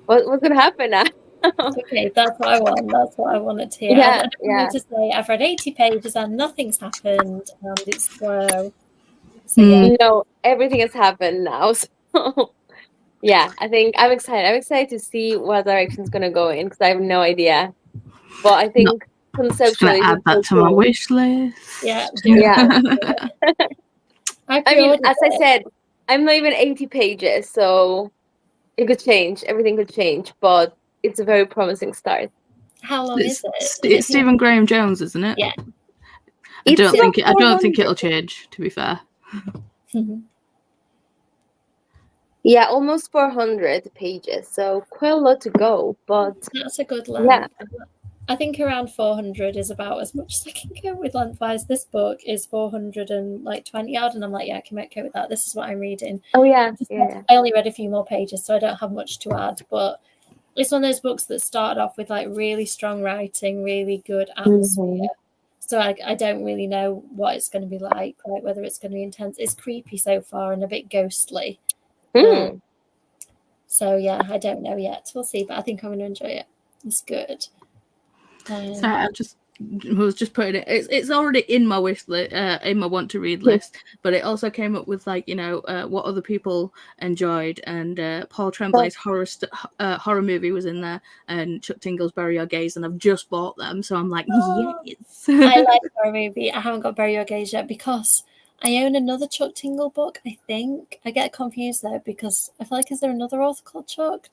what's gonna happen now? Okay, that's what I want. That's what I wanted to hear. I don't want to say I've read 80 pages and nothing's happened and it's slow. So yeah. No, everything has happened now. So yeah, I think I'm excited. I'm excited to see what direction it's gonna go in because I have no idea. But I think Just gonna conceptually, add it's that so to my cool. wish list. Yeah. Yeah. I mean, as I it. said, I'm not even 80 pages, so it could change. Everything could change, but it's a very promising start. How long is it? It's Stephen Graham Jones, isn't it? Yeah. I don't think it'll change, to be fair. Yeah, almost 400 pages, so quite a lot to go, but that's a good length. Yeah. I think around 400 is about as much as I can go with lengthwise. This book is 420 odd, and I'm like, yeah, I can make go with that. This is what I'm reading. Oh yeah, I only read a few more pages, so I don't have much to add. But it's one of those books that started off with like really strong writing, really good atmosphere. So I don't really know what it's going to be like whether it's going to be intense. It's creepy so far and a bit ghostly. So yeah, I don't know yet. We'll see, but I think I'm going to enjoy it. It's good. So I was just putting it. It's already in my wish list, in my want to read list. But it also came up with like what other people enjoyed, and Paul Tremblay's horror movie was in there, and Chuck Tingle's Bury Your Gaze, and I've just bought them, so I'm like, yes. I like horror movie. I haven't got Bury Your Gaze yet because I own another Chuck Tingle book. I think I get confused though because I feel like is there another author called Chuck?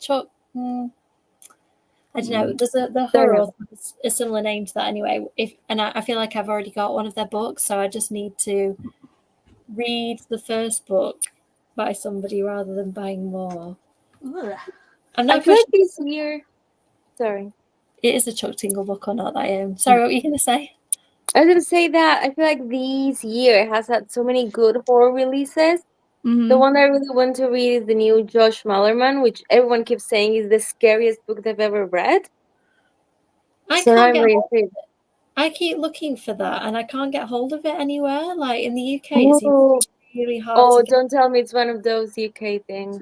I don't know. There's the horror author has a similar name to that anyway. I feel like I've already got one of their books, so I just need to read the first book by somebody rather than buying more. I'm not feel like this year. Sorry, it is a Chuck Tingle book or not that I own. Sorry, what were you gonna say? I was gonna say that I feel like this year has had so many good horror releases. The one I really want to read is the new Josh Malerman, which everyone keeps saying is the scariest book they've ever read. I keep looking for that and I can't get hold of it anywhere. Like in the UK, it's really hard. Oh, don't tell me it's one of those UK things.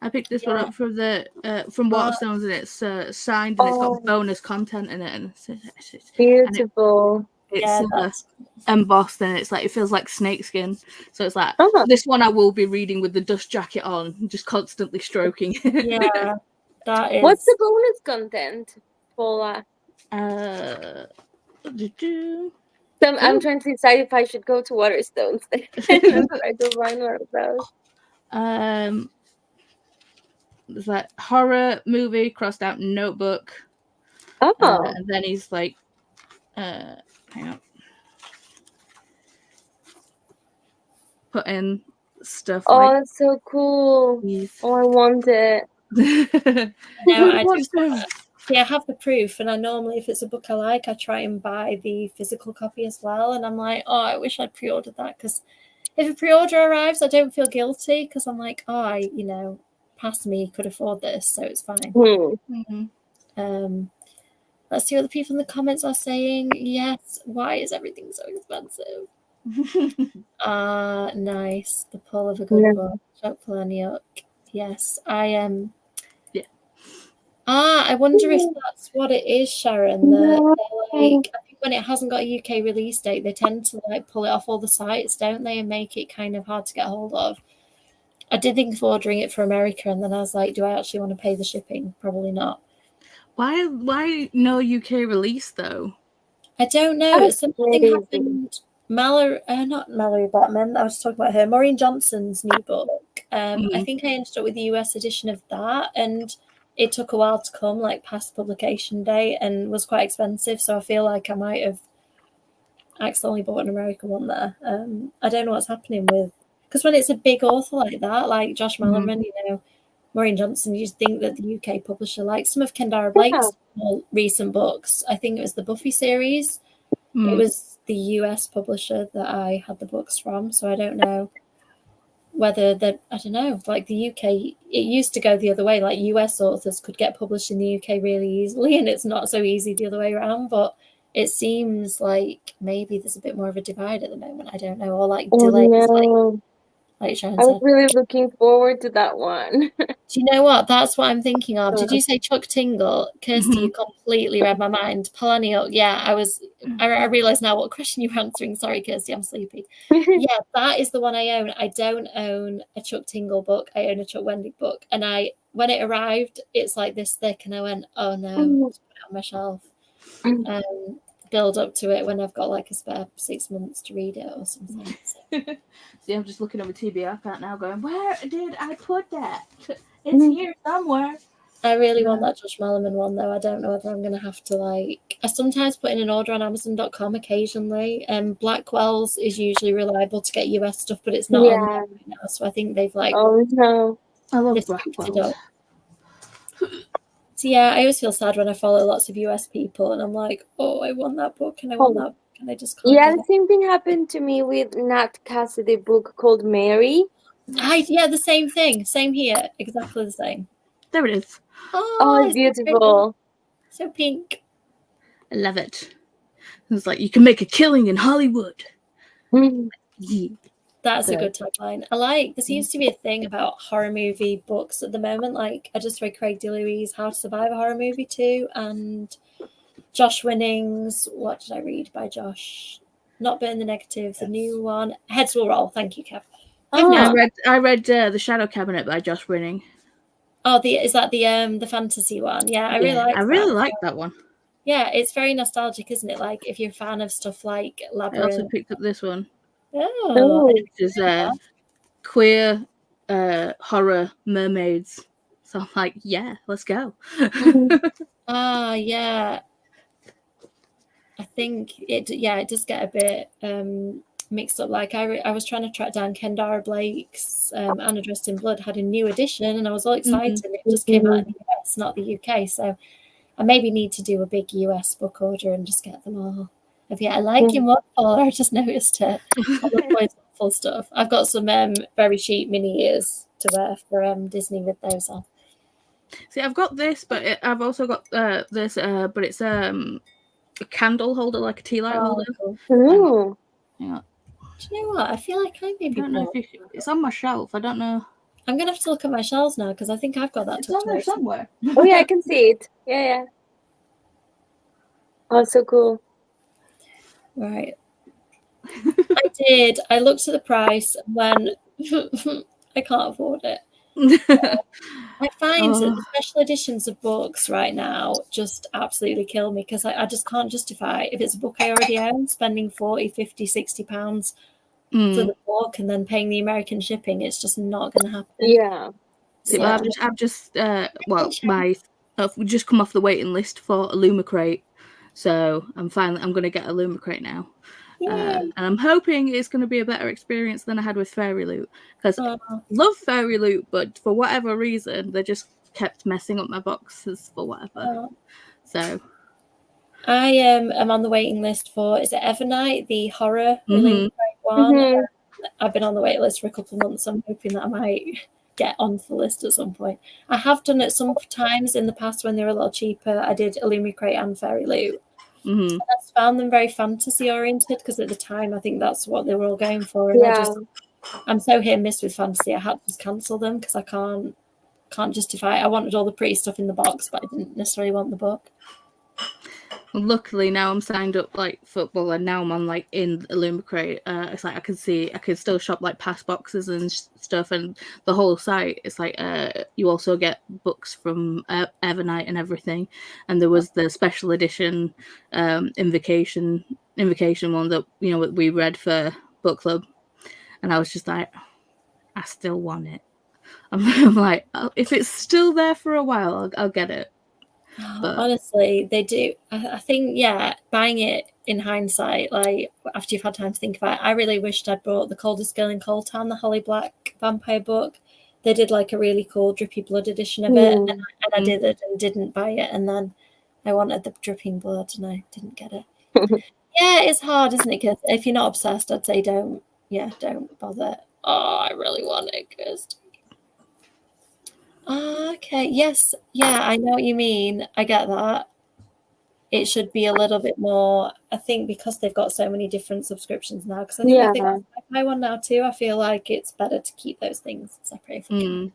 I picked this one up from Waterstones, and it's signed and it's got bonus content in it, and it's beautiful. It's embossed, and it's like it feels like snakeskin. So it's like this one I will be reading with the dust jacket on, just constantly stroking. Yeah, that is. What's the bonus content, Paula? I'm trying to decide if I should go to Waterstones and try to find one of those. There's like horror movie crossed out notebook. And then he's like, hang on, put in stuff. That's so cool! Oh, I want it. I have the proof, and I normally, if it's a book I like, I try and buy the physical copy as well. And I'm like, oh, I wish I'd pre-ordered that because if a pre-order arrives, I don't feel guilty because I'm like, oh, past me could afford this, so it's fine. Let's see what the people in the comments are saying. Yes, why is everything so expensive? Nice. The pull of a good book. Chuck Palahniuk. Yes, I am. I wonder if that's what it is, Sharon. They're like, I think when it hasn't got a UK release date, they tend to like pull it off all the sites, don't they, and make it kind of hard to get hold of. I did think of ordering it for America, and then I was like, do I actually want to pay the shipping? Probably not. Why no UK release though? I don't know. Something happened. Not Mallory Botman. I was talking about her. Maureen Johnson's new book. I think I ended up with the US edition of that, and it took a while to come, like past publication date, and was quite expensive. So I feel like I might have accidentally bought an American one there. I don't know what's happening with, because when it's a big author like that, like Josh Malerman, you know, Maureen Johnson, you'd think that the UK publisher, like some of Kendara Blake's more recent books, I think it was the Buffy series, it was the US publisher that I had the books from. So I don't know whether that, I don't know, like the UK, it used to go the other way, like US authors could get published in the UK really easily, and it's not so easy the other way around. But it seems like maybe there's a bit more of a divide at the moment. I don't know, or like delays, like Sharon I was said. really looking forward to that one. Do you know what? That's what I'm thinking of. Did you say Chuck Tingle? Kirsty, you completely read my mind. Pollennial. Yeah, I realize now what question you were answering. Sorry, Kirsty, I'm sleepy. Yeah, that is the one I own. I don't own a Chuck Tingle book. I own a Chuck Wendig book. And when it arrived, it's like this thick, and I went, oh no, just put it on my shelf. Build up to it when I've got like a spare 6 months to read it or something. So. See, I'm just looking at my TBR account now going, where did I put that? It's here somewhere. I really want that Josh Malerman one, though. I don't know whether I'm going to have to, like... I sometimes put in an order on Amazon.com occasionally. Blackwell's is usually reliable to get US stuff, but it's not on there right now, so I think they've, like... Oh, no. I love Blackwell's. So, yeah, I always feel sad when I follow lots of US people, and I'm like, oh, I want that book, and I want that book, and I just can't Yeah, get the it. same thing happened to me with Nat Cassidy book called Mary. Yeah, the same thing. Same here. Exactly the same. There it is. Oh, it's beautiful. So pink. I love it. It's like, you can make a killing in Hollywood. Yeah. That's a good tagline. There seems to be a thing about horror movie books at the moment. Like, I just read Craig DeLuise' How to Survive a Horror Movie 2, and Josh Winning's, what did I read by Josh? Not Burn the Negative, the new one. Heads Will Roll. Thank you, Kev. I read The Shadow Cabinet by Josh Winning. Oh, is that the fantasy one? Yeah, I really like that one. Yeah, it's very nostalgic, isn't it? Like, if you're a fan of stuff like Labyrinth. I also picked up this one. Oh, which is queer horror mermaids. So I'm like, yeah, let's go. Yeah. I think it does get a bit mixed up. Like I was trying to track down Kendara Blake's Anna Dressed in Blood had a new edition, and I was all excited. It just came out in the US, not the UK. So I maybe need to do a big US book order and just get them all. I like him what for? I just noticed it. Full stuff. I've got some very cheap mini ears to wear for Disney with those on. See, I've got this, but I've also got this, but it's a candle holder, like a tea light holder. Cool. Yeah. Do you know what? I feel like I maybe don't know if it's on my shelf. I don't know. I'm gonna have to look at my shelves now because I think I've got that. It's on there somewhere. Oh yeah, I can see it. Yeah. Oh, so cool. Right. I looked at the price when I can't afford it. I find that the special editions of books right now just absolutely kill me because I just can't justify, if it's a book I already own, spending 40, 50, 60 pounds for the book and then paying the American shipping. It's just not going to happen. Yeah. See, well, I've just we've just come off the waiting list for Illumicrate, so I'm going to get Illumicrate now. And I'm hoping it's going to be a better experience than I had with Fairy Loot, because I love Fairy Loot, but for whatever reason they just kept messing up my boxes for whatever. So I am on the waiting list for, is it Evernight, the horror Illumicrate one? I've been on the wait list for a couple of months. I'm hoping that I might get onto the list at some point. I have done it some times in the past when they were a little cheaper. I did Illumicrate and Fairy Loot. I just found them very fantasy oriented because at the time I think that's what they were all going for, and I'm so hit and miss with fantasy. I had to just cancel them because I can't justify it. I wanted all the pretty stuff in the box, but I didn't necessarily want the book. Well, luckily now I'm signed up like football, and now I'm on like in Illumicrate. It's like I can still shop like past boxes and stuff, and the whole site. It's like you also get books from Evernight and everything. And there was the special edition invocation one that we read for book club, and I was just like, I still want it. I'm like, oh, if it's still there for a while, I'll get it. But honestly, they do. I think, yeah, buying it in hindsight, like after you've had time to think about it, I really wished I'd bought The Coldest Girl in Cold Town, the Holly Black vampire book. They did like a really cool drippy blood edition of it, and I did it and didn't buy it, and then I wanted the dripping blood and I didn't get it. Yeah, it's hard, isn't it? Because if you're not obsessed, I'd say don't bother. Oh, I really want it, Kirsty. Okay, yes, yeah, I know what you mean. I get that. It should be a little bit more, I think, because they've got so many different subscriptions now. Because I think if they got my one now too, I feel like it's better to keep those things separate if we can.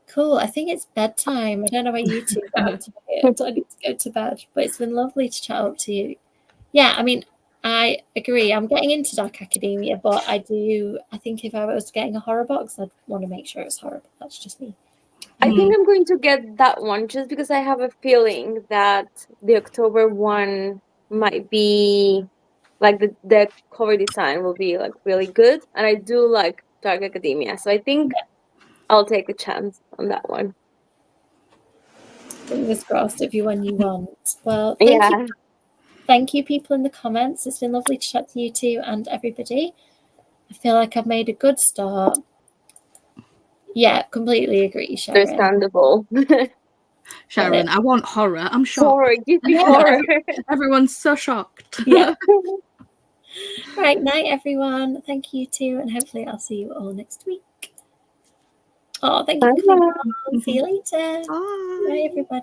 Cool. I think it's bedtime. I don't know about you two, but I'm tired. I need to go to bed. But it's been lovely to chat up to you. Yeah, I mean, I agree. I'm getting into dark academia, but I think if I was getting a horror box, I'd want to make sure it's horror. That's just me. I think I'm going to get that one just because I have a feeling that the October one might be like the cover design will be like really good, and I do like dark academia, so I think I'll take a chance on that one. Fingers crossed if you when you want. Well, thank you, people in the comments. It's been lovely to chat to you two and everybody. I feel like I've made a good start. Yeah, completely agree, Sharon. Understandable. Sharon, I want horror. I'm shocked. Horror, give me horror. Everyone's so shocked. Yeah. Right, night, everyone. Thank you too, and hopefully I'll see you all next week. Oh, thank you. See you later. Bye. Bye, everybody.